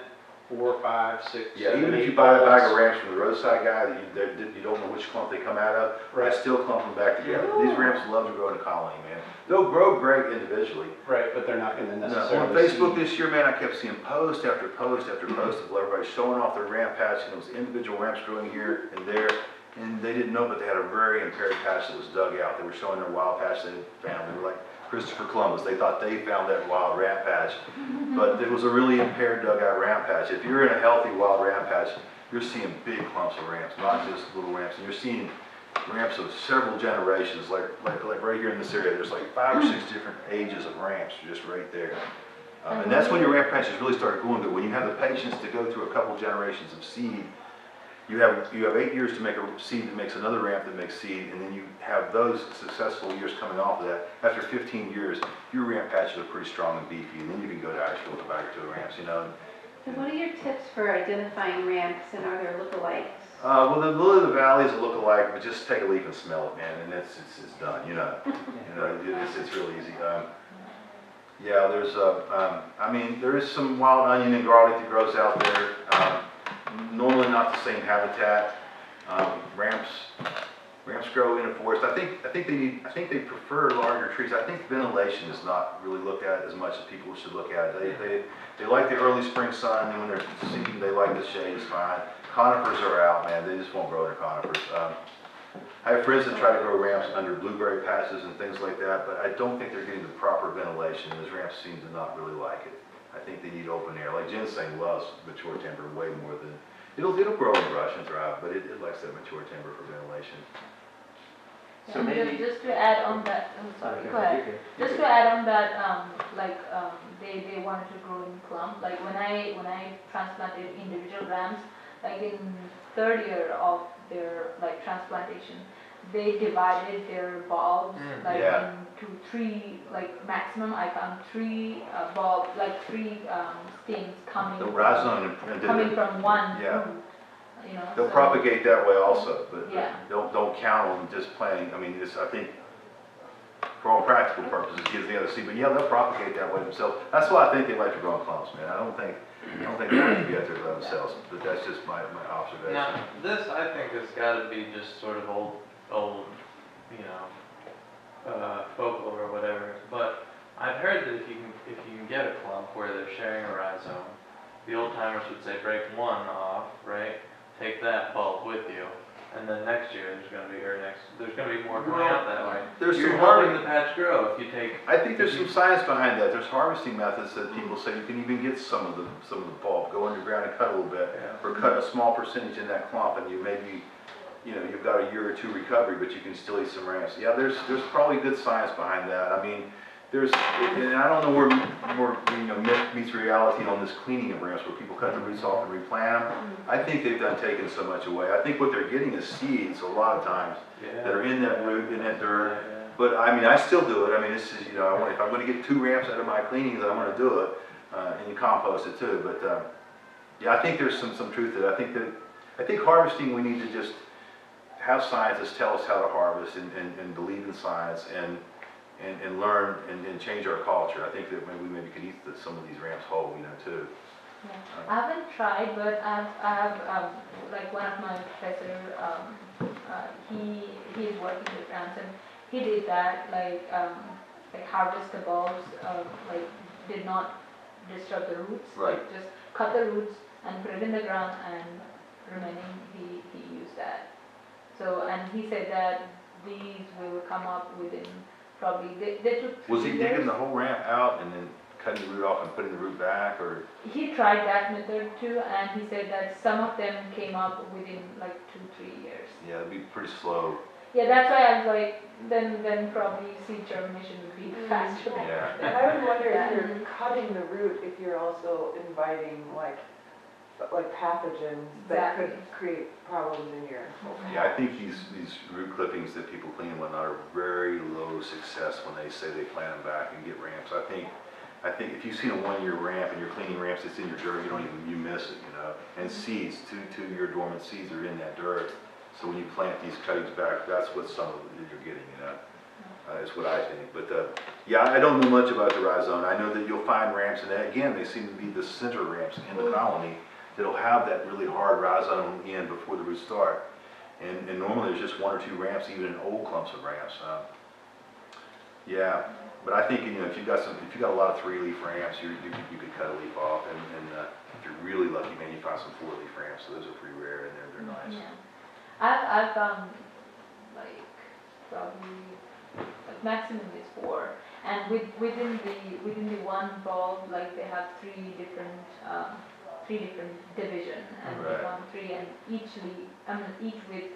4, 5, 6,
Yeah,
7,
even if
8
you buy a bag
balls?
of ramps from the roadside guy that you don't know which clump they come out of,
Right.
I still clump them back together. These ramps love to grow in a colony, man. They'll grow great individually.
Right, but they're not going to
No,
necessarily
on Facebook
seed.
this year, man, I kept seeing post after post after post of everybody showing off their ramp patch, and it was individual ramps growing here and there, and they didn't know, but they had a very impaired patch that was dug out. They were showing their wild patch they had found. They were like Christopher Columbus. They thought they found that wild ramp patch, but it was a really impaired dug out ramp patch. If you're in a healthy wild ramp patch, you're seeing big clumps of ramps, not just little ramps, and you're seeing ramps of several generations, like right here in this area, there's like 5 or 6 different ages of ramps just right there. And that's when your ramp patches really start going good. When you have the patience to go through a couple generations of seed, you have 8 years to make a seed that makes another ramp that makes seed, and then you have those successful years coming off of that. After 15 years, your ramp patches are pretty strong and beefy, and then you can go to actual tobacco ramps,
So what are your tips for identifying ramps, and are there lookalikes?
Well, the lily of the valley is a look-alike, but just take a leaf and smell it, man, and it's done. It's real easy. Yeah, there's I mean, there is some wild onion and garlic that grows out there. Normally not the same habitat. Ramps grow in a forest. I think they prefer larger trees. I think ventilation is not really looked at as much as people should look at. They like the early spring sun, and when they're seeding, they like the shade. It's fine. Conifers are out, man. They just won't grow their conifers. I have friends that try to grow ramps under blueberry patches and things like that, but I don't think they're getting the proper ventilation. Those ramps seem to not really like it. I think they need open air. Like ginseng loves mature timber way more than it'll grow and brush and thrive, but it likes that mature timber for ventilation.
So
And
maybe.
just to add on that, I'm sorry,
Okay,
go ahead.
you're good.
Just to add on that, they wanted to grow in clump. Like when I transplanted individual rams, like in third year of their like transplantation, they divided their bulbs like
Yeah.
into three, like maximum. I found three bulb, like three stems
The
coming
rhizome
from one
Yeah.
root. You know,
they'll
so-
propagate that way also, but
Yeah.
don't count on just planting. I mean, I think, for all practical purposes, it gives the other seed, but yeah, they'll propagate that way themselves. That's why I think they like to grow in clumps, man. I don't think they like to be out there by themselves, but that's just my observation.
Now, this I think has got to be just sort of old, folklore or whatever. But I've heard that if you can get a clump where they're sharing a rhizome, the old timers would say break one off, right? Take that bulb with you, and then next year there's going to be more coming out that way.
There's
You're
some
helping the patch grow if you take.
I think there's some science behind that. There's harvesting methods that people say you can even get some of the bulb, go underground and cut a little bit,
Yeah.
or cut a small percentage in that clump, and you maybe, you've got a year or two recovery, but you can still eat some ramps. Yeah, there's probably good science behind that. I mean, and I don't know where more myth meets reality on this cleaning of ramps, where people cut the roots off and replant them. I think they've done taken so much away. I think what they're getting is seeds a lot of times that are in that root, in that dirt.
Yeah.
But I mean, I still do it. I mean, this is, if I'm going to get 2 ramps out of my cleanings, I'm going to do it, and you compost it too. But yeah, I think there's some truth to that. I think harvesting, we need to just have scientists tell us how to harvest and believe in science and learn and change our culture. I think that we maybe could eat some of these ramps whole, too.
Yeah. I haven't tried, but I have like one of my professor, he's working with rams, and he did that, like harvest the bulbs, like did not disturb the roots,
Right.
like just cut the roots and put it in the ground, and remaining he used that. So, and he said that these will come up within probably, they took 3
Was he
years.
digging the whole ramp out and then cutting the root off and putting the root back, or?
He tried that method too, and he said that some of them came up within like 2-3 years.
Yeah, it'd be pretty slow.
Yeah, that's why I was like, then probably seed germination would be faster.
Yeah.
And I would wonder if you're cutting the root, if you're also inviting like pathogens that could
Exactly.
create problems in your.
Yeah, I think these root clippings that people clean and whatnot are very low success when they say they plant them back and get ramps. I think if you've seen a 1-year ramp and you're cleaning ramps that's in your dirt, you miss it, And seeds, 2-year dormant seeds are in that dirt. So when you plant these cuttings back, that's what some of it you're getting, is what I think. But yeah, I don't know much about the rhizome. I know that you'll find ramps, and again, they seem to be the center ramps in the colony that'll have that really hard rhizome in before the roots start. And normally there's just 1 or 2 ramps, even in old clumps of ramps. Yeah, but I think if you've got a lot of 3-leaf ramps, you could cut a leaf off, and if you're really lucky, man, you find some 4-leaf ramps. So those are pretty rare, and they're nice.
Yeah. I've found like probably like maximum is 4, and within the one bulb, like they have 3 different division, and
Right.
we found 3, and each with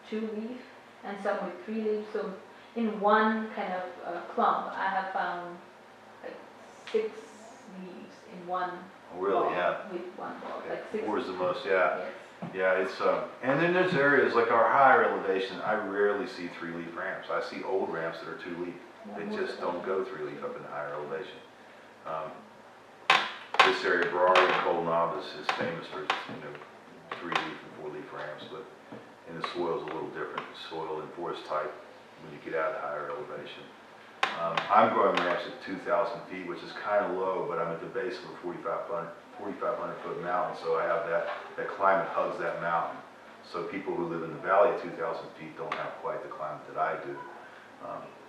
2 leaf and some with 3 leaves. So in one kind of clump, I have found like 6 leaves in one
Really,
bulb
yeah.
with one bulb,
Okay,
like 6.
4 is the most, yeah.
Yes.
Yeah, it's, and then there's areas like our higher elevation, I rarely see 3-leaf ramps. I see old ramps that are 2-leaf. They just don't go 3-leaf up in the higher elevation. This area, Ferrari and Cold Knob is famous for, 3-leaf and 4-leaf ramps, but, and the soil's a little different, soil and forest type when you get out of higher elevation. I'm growing ramps at 2,000 feet, which is kind of low, but I'm at the base of a 4,500 foot mountain, so I have that climate hugs that mountain. So people who live in the valley at 2,000 feet don't have quite the climate that I do.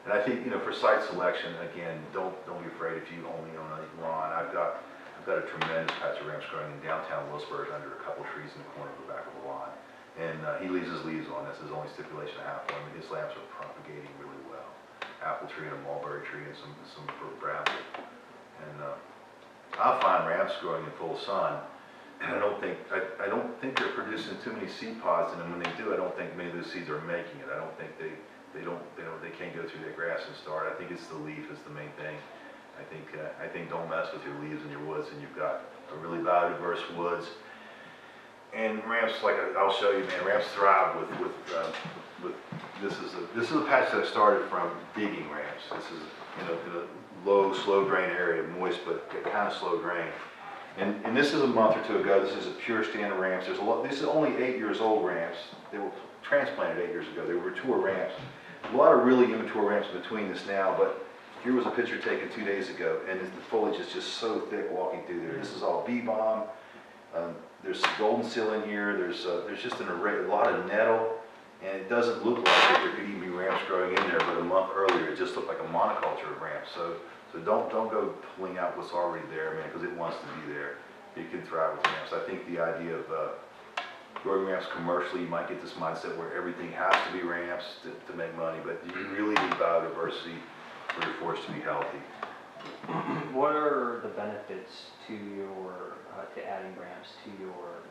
And I think, for site selection, again, don't be afraid if you only own a lawn. I've got a tremendous patch of ramps growing in downtown Wilkesburg under a couple trees in the corner of the back of the lawn. And he leaves his leaves on. That's his only stipulation I have for him. And his lamps are propagating really well. Apple tree and a mulberry tree and some bramble. And I'll find ramps growing in full sun. And I don't think they're producing too many seed pods in them. When they do, I don't think many of those seeds are making it. I don't think they they can't go through that grass and start. I think it's the leaf is the main thing. I think don't mess with your leaves in your woods, and you've got a really biodiverse woods. And ramps, like I'll show you, man, ramps thrive with this is a patch that I started from digging ramps. This is in a low, slow drain area, moist but kind of slow drain. And this is a month or two ago. This is a pure standard ramps. There's a lot. This is only 8 years old ramps. They were transplanted 8 years ago. They were mature ramps. A lot of really immature ramps between this now, but here was a picture taken 2 days ago, and the foliage is just so thick walking through there. This is all bee balm. There's some goldenseal in here. There's just an array, a lot of nettle, and it doesn't look like there could even be ramps growing in there. But a month earlier, it just looked like a monoculture of ramps. So don't go pulling out what's already there, man, because it wants to be there. You can thrive with ramps. I think the idea of growing ramps commercially, you might get this mindset where everything has to be ramps to make money, but you really need biodiversity for your forest to be healthy.
What are the benefits to your to adding ramps to your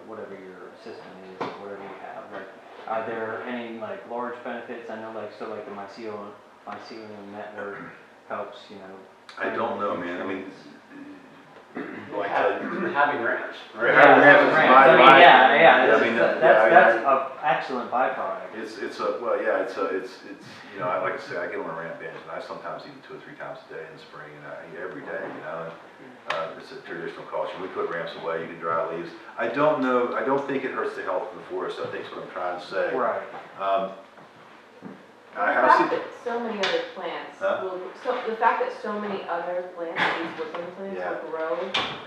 whatever your system is, or whatever you have? Like, are there any like large benefits? I know like the mycelium network helps.
I don't know, man. I mean,
Having ramps.
Having ramps is
that's an excellent byproduct.
It's like I say, I get on a ramp bench, and I sometimes eat 2 or 3 times a day in the spring, and I eat every day, it's a traditional culture. We put ramps away, you can dry leaves. I don't know, I don't think it hurts the health of the forest, I think is what I'm trying to say.
Right.
The fact that so many other plants the fact that so many other plants, these woodland plants, will grow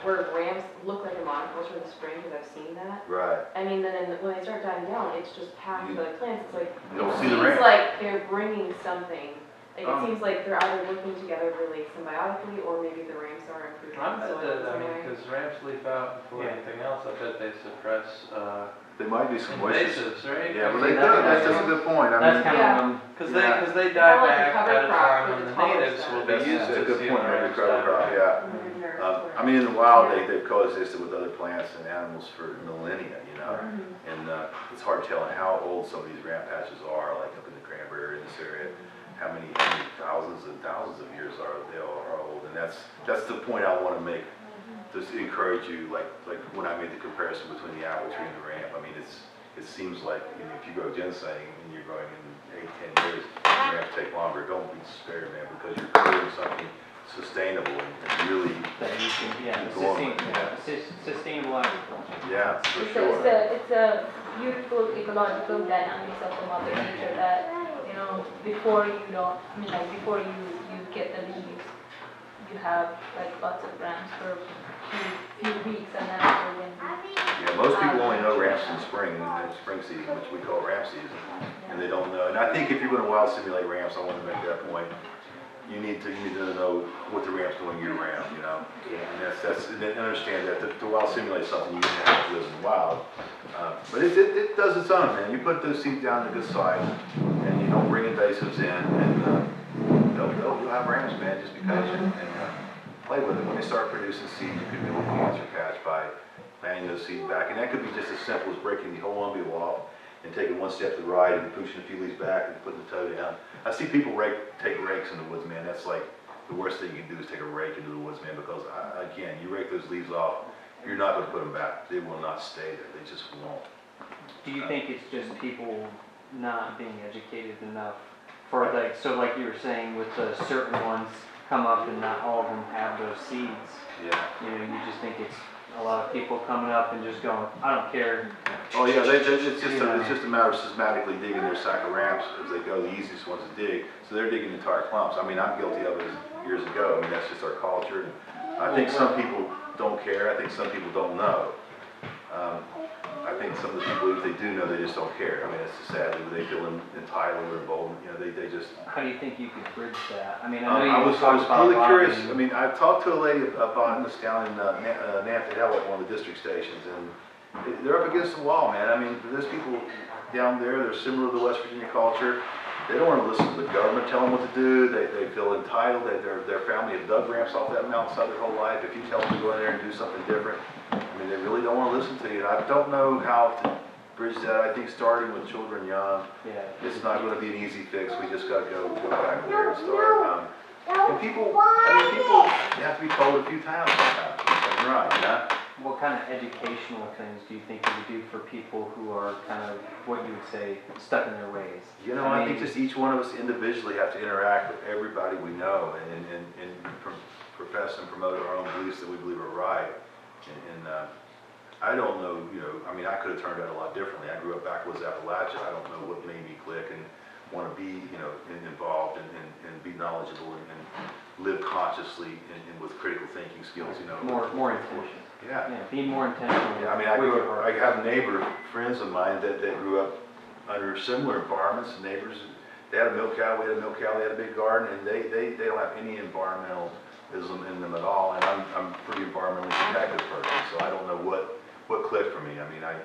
where ramps look like a monoculture in the spring, because I've seen that.
Right.
I mean, then when they start dying down, it's just packed with other plants. It's like,
You don't
it
see the
seems
ramp.
like they're bringing something. Like, it seems like they're either working together really symbiotically, or maybe the ramps are improving
I
the
bet
soil in
that,
some way.
because ramps leaf out before anything else, I bet they suppress,
There might be some voices.
invasives, right?
Yeah, but
I mean,
they could, that's a good point. I
That's
mean,
kind of
Cause
Yeah.
they die
Kinda like a
back
cover
at a
crop
time
for
when
the
the
taller
natives
stuff.
will be used
that's a
to
good
seeing
point,
the
maybe
ramps
cover
die
crop,
back.
I
Mhm.
mean, in the wild, they've coexisted with other plants and animals for millennia, and it's hard to tell how old some of these ramp patches are, like up in the Cranberry in this area. How many thousands and thousands of years are old, and that's the point I want to make. Just encourage you, like when I made the comparison between the apple tree and the ramp. I mean, it seems like if you grow ginseng and you're growing in 8-10 years, the ramps take longer. Don't be despaired, man, because you're creating something sustainable and really
that you can, sustainable agriculture.
yeah, for sure.
It's a beautiful ecological dynamics of the mother nature that, before before you get the leaves, you have like lots of ramps for few weeks, and then after when
Yeah, most people only know ramps in spring, in spring season, which we call ramp season, and they don't know. And I think if you're going to wild simulate ramps, I want to make that point. You need to know what the ramp's doing year round, and and understand that to wild simulate something, you need to have to live in the wild. But it does its own, man. You put those seeds down in a good site, and you don't bring invasives in, and you'll have ramps, man. Just be patient and play with it. When they start producing seeds, you could build a cancer patch by planting those seeds back, and that could be just as simple as breaking the whole umbel off and taking one step to the right and pushing a few leaves back and putting the toe down. I see people take rakes in the woods, man. That's like the worst thing you can do is take a rake into the woods, man, because again, you rake those leaves off, you're not going to put them back. They will not stay there. They just won't.
Do you think it's just people not being educated enough for like you were saying with the certain ones come up and not all of them have those seeds?
Yeah.
You just think it's a lot of people coming up and just going, I don't care.
Oh yeah, it's just a matter of systematically digging their sack of ramps as they go, the easiest ones to dig. So they're digging entire clumps. I mean, I'm guilty of it years ago. I mean, that's just our culture. I think some people don't care. I think some people don't know. I think some of the people, if they do know, they just don't care. I mean, it's just sadly they feel entitled or emboldened. They just.
How do you think you could bridge that? I mean, I know
I was really curious.
lobbying.
I mean, I talked to a lady about this down in Nantha Hill at one of the district stations, and they're up against the wall, man. I mean, there's people down there. They're similar to the West Virginia culture. They don't want to listen to the government tell them what to do. They feel entitled. Their family have dug ramps off that mountainside their whole life. If you tell them to go in there and do something different, I mean, they really don't want to listen to you. And I don't know how to bridge that. I think starting with children young,
Yeah.
it's not gonna be an easy fix. We just gotta go back there and start. And people, you have to be told a few times sometimes. That's right, you know?
What kind of educational things do you think you would do for people who are kind of, what you would say, stuck in their ways?
You know, I think just each one of us individually have to interact with everybody we know and profess and promote our own beliefs that we believe are right. And I don't know, you know, I mean, I could have turned out a lot differently. I grew up backwoods Appalachia. I don't know what made me click and want to be, you know, involved and be knowledgeable and live consciously and with critical thinking skills, you know.
More intentional.
Yeah.
Yeah, being more intentional.
Yeah, I mean, I have neighbor friends of mine that grew up under similar environments, neighbors. They had a milk cow, we had a milk cow, they had a big garden, and they don't have any environmentalism in them at all. And I'm a pretty environmentally protective person, so I don't know what clicked for me. I mean, I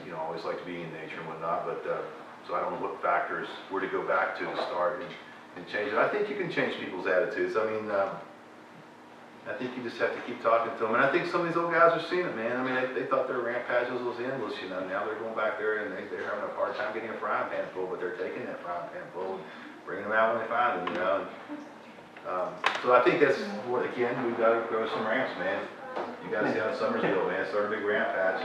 you know, always like to be in nature and whatnot, but so I don't know what factors were to go back to start and change it. I think you can change people's attitudes. I mean, I think you just have to keep talking to them. And I think some of these old guys are seeing it, man. I mean, they thought their ramp patches was endless, you know. Now they're going back there and they're having a hard time getting a frying pan full, but they're taking that frying pan full and bringing them out when they find them, you know. So I think that's what, again, we've got to grow some ramps, man. You got to see how Summersville, man. Start a big ramp patch.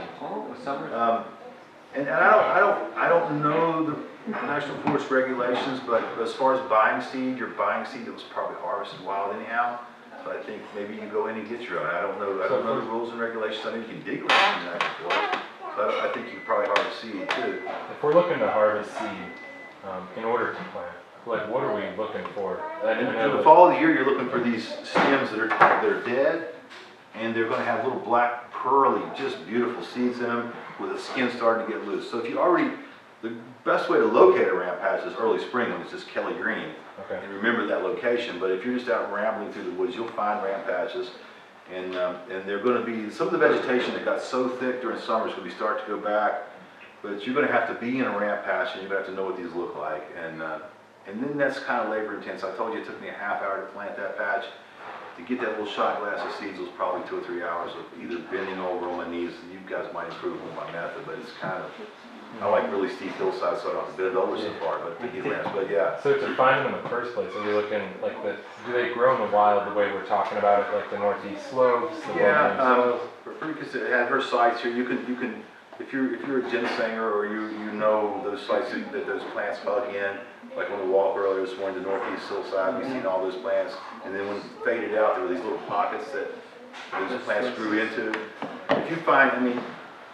And I don't know the National Forest regulations, but as far as buying seed, you're buying seed that was probably harvested wild anyhow. So I think maybe you go in and get your own. I don't know the rules and regulations. I know you can dig around in the National Forest, so I think you can probably harvest seed too.
If we're looking to harvest seed, in order to plant, like what are we looking for?
In the fall of the year, you're looking for these stems that are dead, and they're going to have little black, pearly, just beautiful seeds in them with the skin starting to get loose. So if you the best way to locate a ramp patch is early spring when it's just Kelly green.
Okay.
And remember that location. But if you're just out rambling through the woods, you'll find ramp patches, and they're going to be some of the vegetation that got so thick during summer is going to be start to go back. But you're going to have to be in a ramp patch, and you're going to have to know what these look like. And then that's kind of labor intense. I told you it took me a half hour to plant that patch. To get that little shot glass of seeds was probably 2 or 3 hours of either bending over on my knees. You guys might improve on my method, but it's kind of, I like really steep hillsides, so I don't have to bend over so far, but to get lamps, but yeah.
So to find them in the first place, are we looking like do they grow in the wild the way we're talking about it, like the northeast slopes, the
we're pretty consistent. At her sites here, you can, if you're a ginsenger or you know those sites that those plants hug in, like when we walked earlier this morning, the northeast hillside, we've seen all those plants, and then when it faded out, there were these little pockets that those plants grew into. If you find, I mean,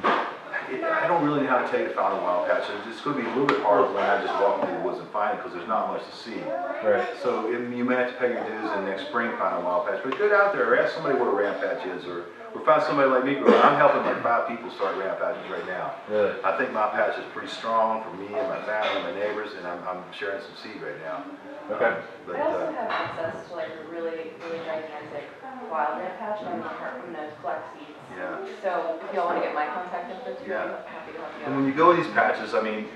I don't really know how to tell you to find a wild patch. It's going to be a little bit harder when I just walk into the woods and find it because there's not much to see.
Right.
So you may have to pay your dues in next spring find a wild patch. But get out there, ask somebody what a ramp patch is, or find somebody like me. I'm helping like 5 people start ramp patches right now.
Really?
I think my patch is pretty strong for me and my family and my neighbors, and I'm sharing some seed right now.
Okay.
But,
I also have access to like a really, really gigantic wild ramp patch, and I'm not from to collect seeds.
yeah.
So if y'all want to get my contact info too,
Yeah.
I'm happy to help you
And
out.
when you go in these patches, I mean,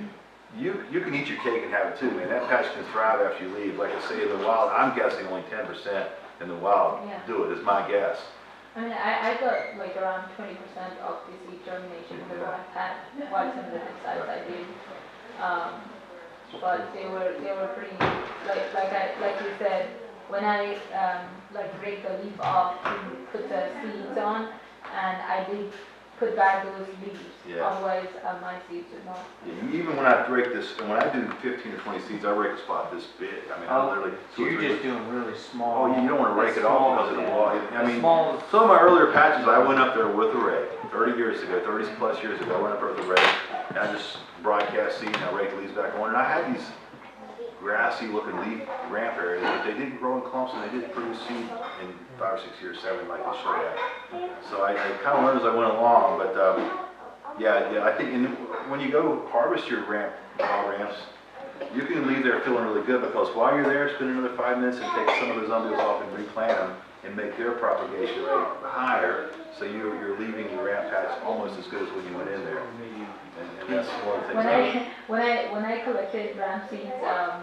you can eat your cake and have it too, man. That patch can thrive after you leave. Like I say, in the wild, I'm guessing only 10% in the wild do it, is my guess.
I mean, I got like around 20% of the seed germination with what I've had, what some of the sites I did. But they were pretty, like you said, when I like break the leaf off to put the seeds on, and I did put back those leaves.
Yeah.
Otherwise, my seeds would not.
Yeah, even when I break this, when I do 15 or 20 seeds, I break a spot this big. I mean, I literally.
So you're just doing really small.
Oh, you don't want to rake it off because it'll blow. I mean,
small.
some of my earlier patches, I went up there with a rake. 30 years ago, 30 plus years ago, I went up there with a rake, and I just broadcast seed and I rake the leaves back on. And I had these grassy looking leaf ramp areas, but they didn't grow in clumps and they didn't produce seed in 5 or 6 years, 7 like they should have. So I kind of learned as I went along, but yeah, I think when you go harvest your ramps, you can leave there feeling really good because while you're there, spend another 5 minutes and take some of those umbels off and replant them and make their propagation rate higher, so you're leaving your ramp patch almost as good as when you went in there. And that's one of the things.
When I collected ramp seeds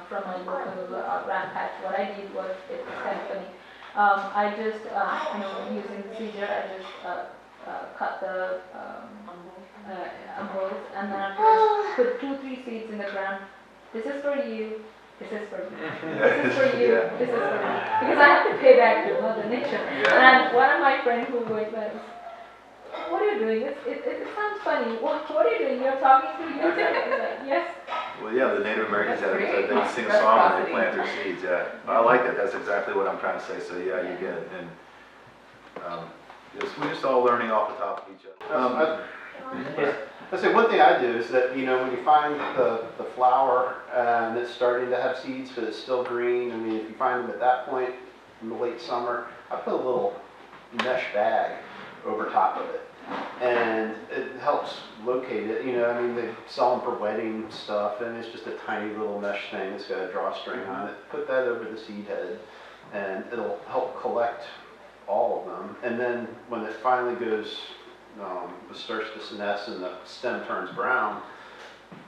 from my local ramp patch, what I did was, it's kind of funny. I just, using the seeder, I just cut the umbels, and then afterwards put 2-3 seeds in the ground. This is for you. This is for me. This is for you.
Yeah.
This is for me. Because I have to pay back to Mother Nature. And one of my friends who worked there, what are you doing? It sounds funny. What are you doing? You're talking to you. Like, yes.
Well, yeah, the Native Americans
That's
they
great.
sing a song when they plant their seeds, yeah. I like that, that's exactly what I'm trying to say, so yeah, you get it, and, we're just all learning off the top of each other.
I say one thing I do is that, you know, when you find the flower and it's starting to have seeds but it's still green, I mean, if you find them at that point in the late summer, I put a little mesh bag over top of it. And it helps locate it, you know, I mean, they sell them for wedding stuff, and it's just a tiny little mesh thing that's got a drawstring on it. Put that over the seed head, and it'll help collect all of them. And then when it finally goes, it starts to senesce and the stem turns brown,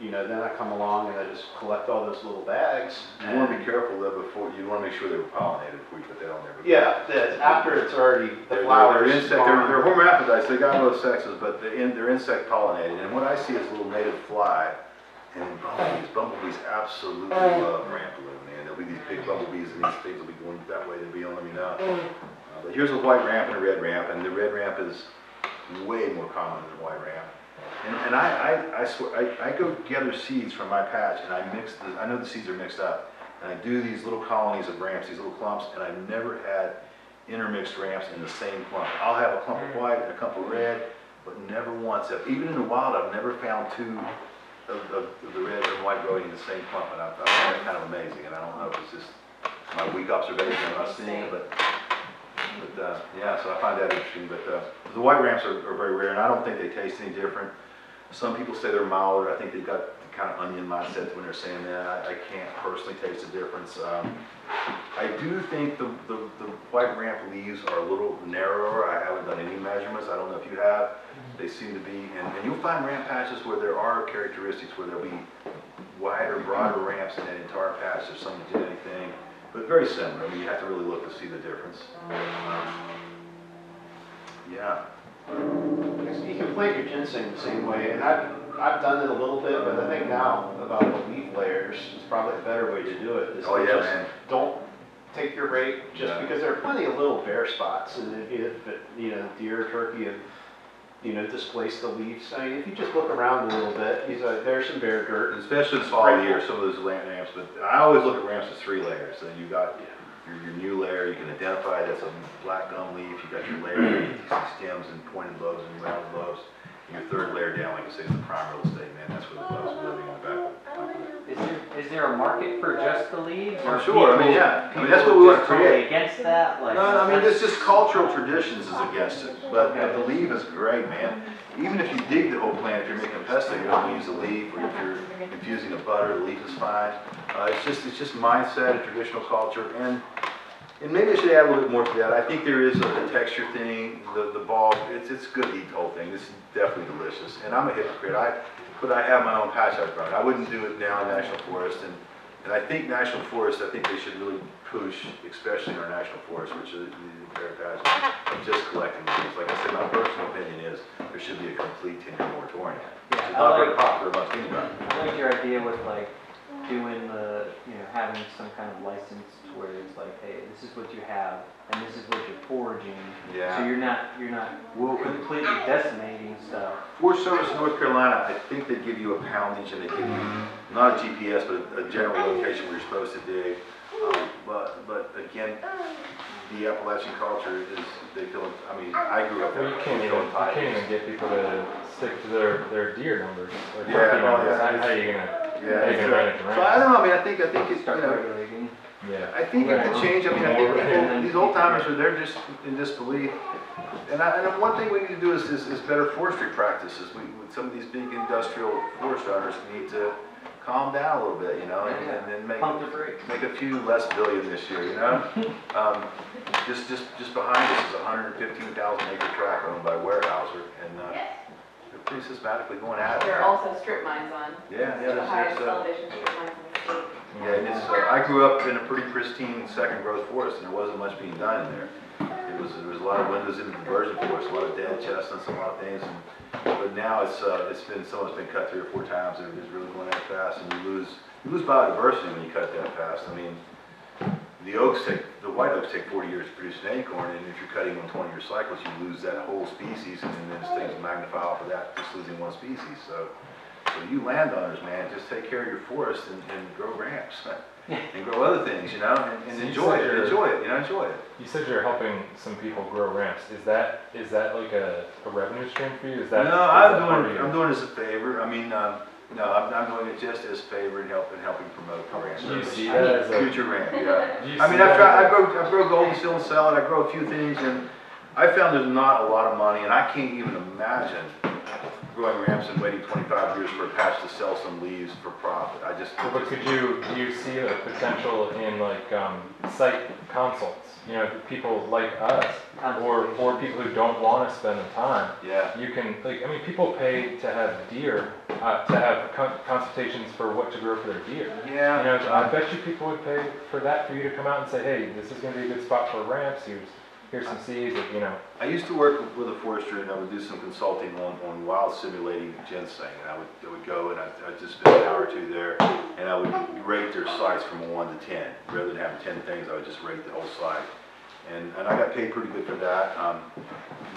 you know, then I come along and I just collect all those little bags.
You want to be careful though you want to make sure they were pollinated before you put that on there.
Yeah, after it's already, the flowers.
They're hermaphrodites, they got both sexes, but they're insect pollinated. And what I see is a little native fly and bumblebees. Bumblebees absolutely love ramp bloom, man. There'll be these big bumblebees and these things will be going that way, they'll be on them, you know. But here's a white ramp and a red ramp, and the red ramp is way more common than white ramp. And I swear, I go gather seeds from my patch and I know the seeds are mixed up. And I do these little colonies of ramps, these little clumps, and I've never had intermixed ramps in the same clump. I'll have a clump of white and a clump of red, but never once, even in the wild, I've never found two of the red and white growing in the same clump. And I find that kind of amazing. And I don't know if it's just my weak observation, I'm not seeing it, but yeah, so I find that interesting. But the white ramps are very rare, and I don't think they taste any different. Some people say they're milder. I think they've got the kind of onion mindset when they're saying that. I can't personally taste the difference. I do think the white ramp leaves are a little narrower. I haven't done any measurements. I don't know if you have. They seem to be, and you'll find ramp patches where there are characteristics where there'll be wider, broader ramps in that entire patch. There's some genetic thing, but very similar. I mean, you have to really look to see the difference. Yeah.
You can plant your ginseng the same way, and I've done it a little bit, but I think now about the leaf layers is probably a better way to do it.
Oh yeah, man.
Don't take your rake just because there are plenty of little bare spots, and if you know, deer or turkey have, you know, displaced the leaves. I mean, if you just look around a little bit, there's some bare dirt.
Especially this fall year, some of those ramps, but I always look at ramps as 3 layers. So you got your new layer, you can identify that's a black gum leaf. You got your layer, you see stems and pointed lobes and rounded lobes. And your third layer down, like I say, is the prime real estate, man. That's where the bugs are living in the back.
Is there a market for just the leaves?
I'm sure. I mean, yeah. I mean, that's what we want to create.
Against that, like.
No, I mean, it's just cultural traditions is against it. But the leaf is great, man. Even if you dig the whole plant, if you're making a pesto, you don't use the leaf, or if you're infusing a butter, the leaf is fine. It's just mindset and traditional culture, and maybe I should add a little bit more to that. I think there is a texture thing. The bulb, it's good to eat the whole thing. This is definitely delicious. And I'm a hypocrite. But I have my own patch I've grown. I wouldn't do it now in National Forest, and I think National Forest, I think they should really push, especially in our National Forest, which is the entire patch, of just collecting leaves. Like I said, my personal opinion is there should be a complete 10-year moratorium.
Yeah,
It's not very popular amongst anybody.
I like your idea with like doing the, you know, having some kind of license to where it's like, hey, this is what you have, and this is what you're foraging.
Yeah.
So you're not completely decimating stuff.
Forest Service in North Carolina, I think they give you a poundage and they give you, not a GPS, but a general location where you're supposed to dig. But again, the Appalachian culture is, they feel, I mean, I grew up there.
Well, you can't even get people to stick to their deer numbers. Or
Yeah,
turkey numbers.
yeah.
How are you gonna?
Yeah,
How you gonna manage the
so I don't know, I mean, I think it's, you
Start
know,
regulating.
Yeah.
I think it could change. I mean, I think people, these old timers are, they're just in disbelief. And one thing we need to do is better forestry practices. Some of these big industrial forest owners need to calm down a little bit, you know, and then make a few less billion this year, you know. Just behind us is a 115,000 acre tract owned by Weyerhaeuser, and they're pretty systematically going at it.
There are also strip mines on.
Yeah,
The highest
there's
elevation strip mines in the state.
yeah, and I grew up in a pretty pristine second growth forest, and there wasn't much being done in there. It there was a lot of windows in the virgin forest, a lot of dead chestnuts, a lot of things. But now some of it's been cut 3 or 4 times. It's really going that fast, and you lose biodiversity when you cut that fast. I mean, the white oaks take 40 years to produce an acorn, and if you're cutting on 20-year cycles, you lose that whole species, and then things magnify off of that, just losing one species. So you landowners, man, just take care of your forest and grow ramps and grow other things, you know, and
So
enjoy it.
You said you're helping some people grow ramps. Is that like a revenue stream for you? Is that?
No,
I'm
I'm doing it as a favor. I mean, no, I'm doing it just as a favor and helping promote ramps.
Do you see that as a
future ramp? Yeah.
Do you
I mean,
see that
I
as
grow goldenseal and salad. I grow a few things, and I found there's not a lot of money, and I can't even imagine growing ramps and waiting 25 years for a patch to sell some leaves for profit.
But do you see a potential in like site consults? You know, people like us, or people who don't want to spend the time.
Yeah.
You can people pay to have deer, to have consultations for what to grow for their deer.
Yeah.
You know, I bet you people would pay for that, for you to come out and say, hey, this is going to be a good spot for ramps. Here's some seeds, you know.
I used to work with a forester, and I would do some consulting on wild simulating ginseng. And I would go and I'd just spend an hour or two there, and I would rate their sites from a 1 to 10. Rather than having 10 things, I would just rate the whole site. And I got paid pretty good for that.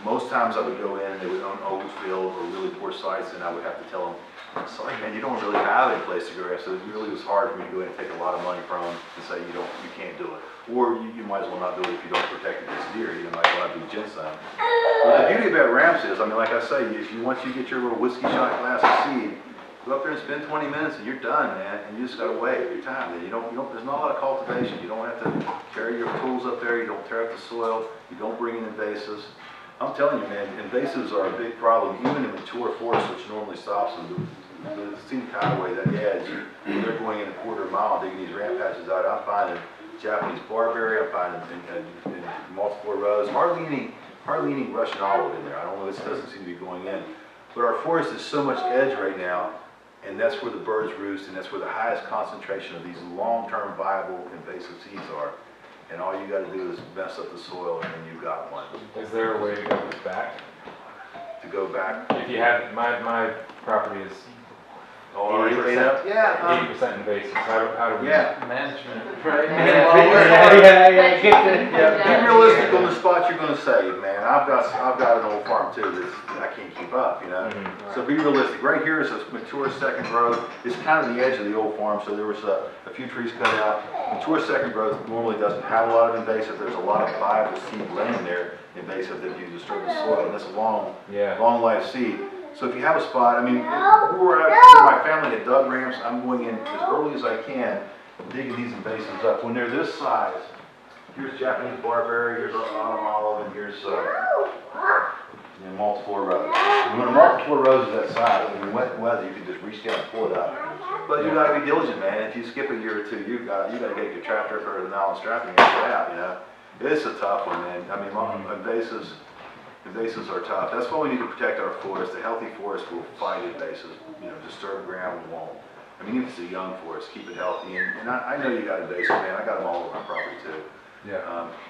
Most times I would go in and they would own old field or really poor sites, and I would have to tell them, sorry man, you don't really have any place to grow. So it really was hard for me to go in and take a lot of money from them and say you can't do it. Or you might as well not do it if you don't protect against deer. You might want to do ginseng. But the beauty about ramps is, I mean, like I say, once you get your little whiskey shot glass of seed, go up there and spend 20 minutes and you're done, man. And you just got to wait your time. And there's not a lot of cultivation. You don't have to carry your tools up there. You don't tear up the soil. You don't bring in invasives. I'm telling you, man, invasives are a big problem. Even in mature forests, which normally stops them. The scenic highway, that edge, they're going in a quarter mile digging these ramp patches out. I'm finding Japanese barberry, I'm finding in multiple rows, hardly any Russian olive in there. I don't know, this doesn't seem to be going in. But our forest is so much edge right now, and that's where the birds roost, and that's where the highest concentration of these long-term viable invasive seeds are. And all you got to do is mess up the soil, and then you've got one.
Is there a way to go back?
To go back?
If you had, my property is
80%? Yeah.
80% invasive. How do we?
Yeah.
Management, right?
Be realistic on the spot you're going to save, man. I've got an old farm too that I can't keep up, you know. So be realistic. Right here is a mature second growth. It's kind of the edge of the old farm, so there was a few trees cut out. Mature second growth normally doesn't have a lot of invasive. There's a lot of viable seed laying there, invasive, that you disturb the soil. And that's a long life seed. So if you have a spot, I mean, where my family had dug ramps, I'm going in as early as I can, digging these invasives up. When they're this size, here's Japanese barberry, here's autumn olive, and here's multiple rows. And when a multiple rows is that size, in wet weather, you can just reach down and pull it up. But you got to be diligent, man. If you skip a year or two, you got to get your tractor for the nylon strapping and get it out. You know, it's a tough one, man. I mean, invasives are tough. That's why we need to protect our forest. A healthy forest will fight invasives. You know, disturbed ground won't. I mean, if it's a young forest, keep it healthy. And I know you got invasives, man. I got them all over my property too.
Yeah.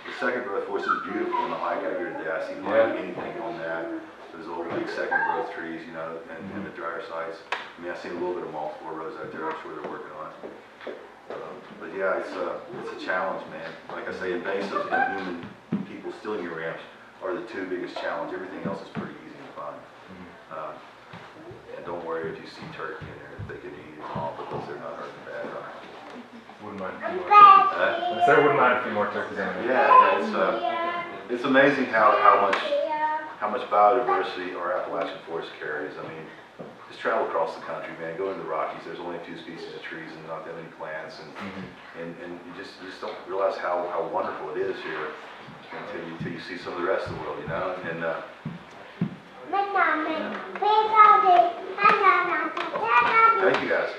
The second growth forest is beautiful in the hike out here today. I see hardly anything on that. There's old big second growth trees, you know, and the drier sites. I mean, I've seen a little bit of multiple rows out there. I'm sure they're working on it. But yeah, it's a challenge, man. Like I say, invasives and human people stealing your ramps are the two biggest challenges. Everything else is pretty easy to find. And don't worry if you see turkey in there, they can eat them all because they're not hurting bad.
Wouldn't mind a few more turkeys. Sir, wouldn't mind a few more turkeys in there.
Yeah, it's amazing how much biodiversity our Appalachian forest carries. I mean, just travel across the country, man. Go into the Rockies. There's only a few species of trees and not that many plants, and you just don't realize how wonderful it is here until you see some of the rest of the world, you know. And thank you guys.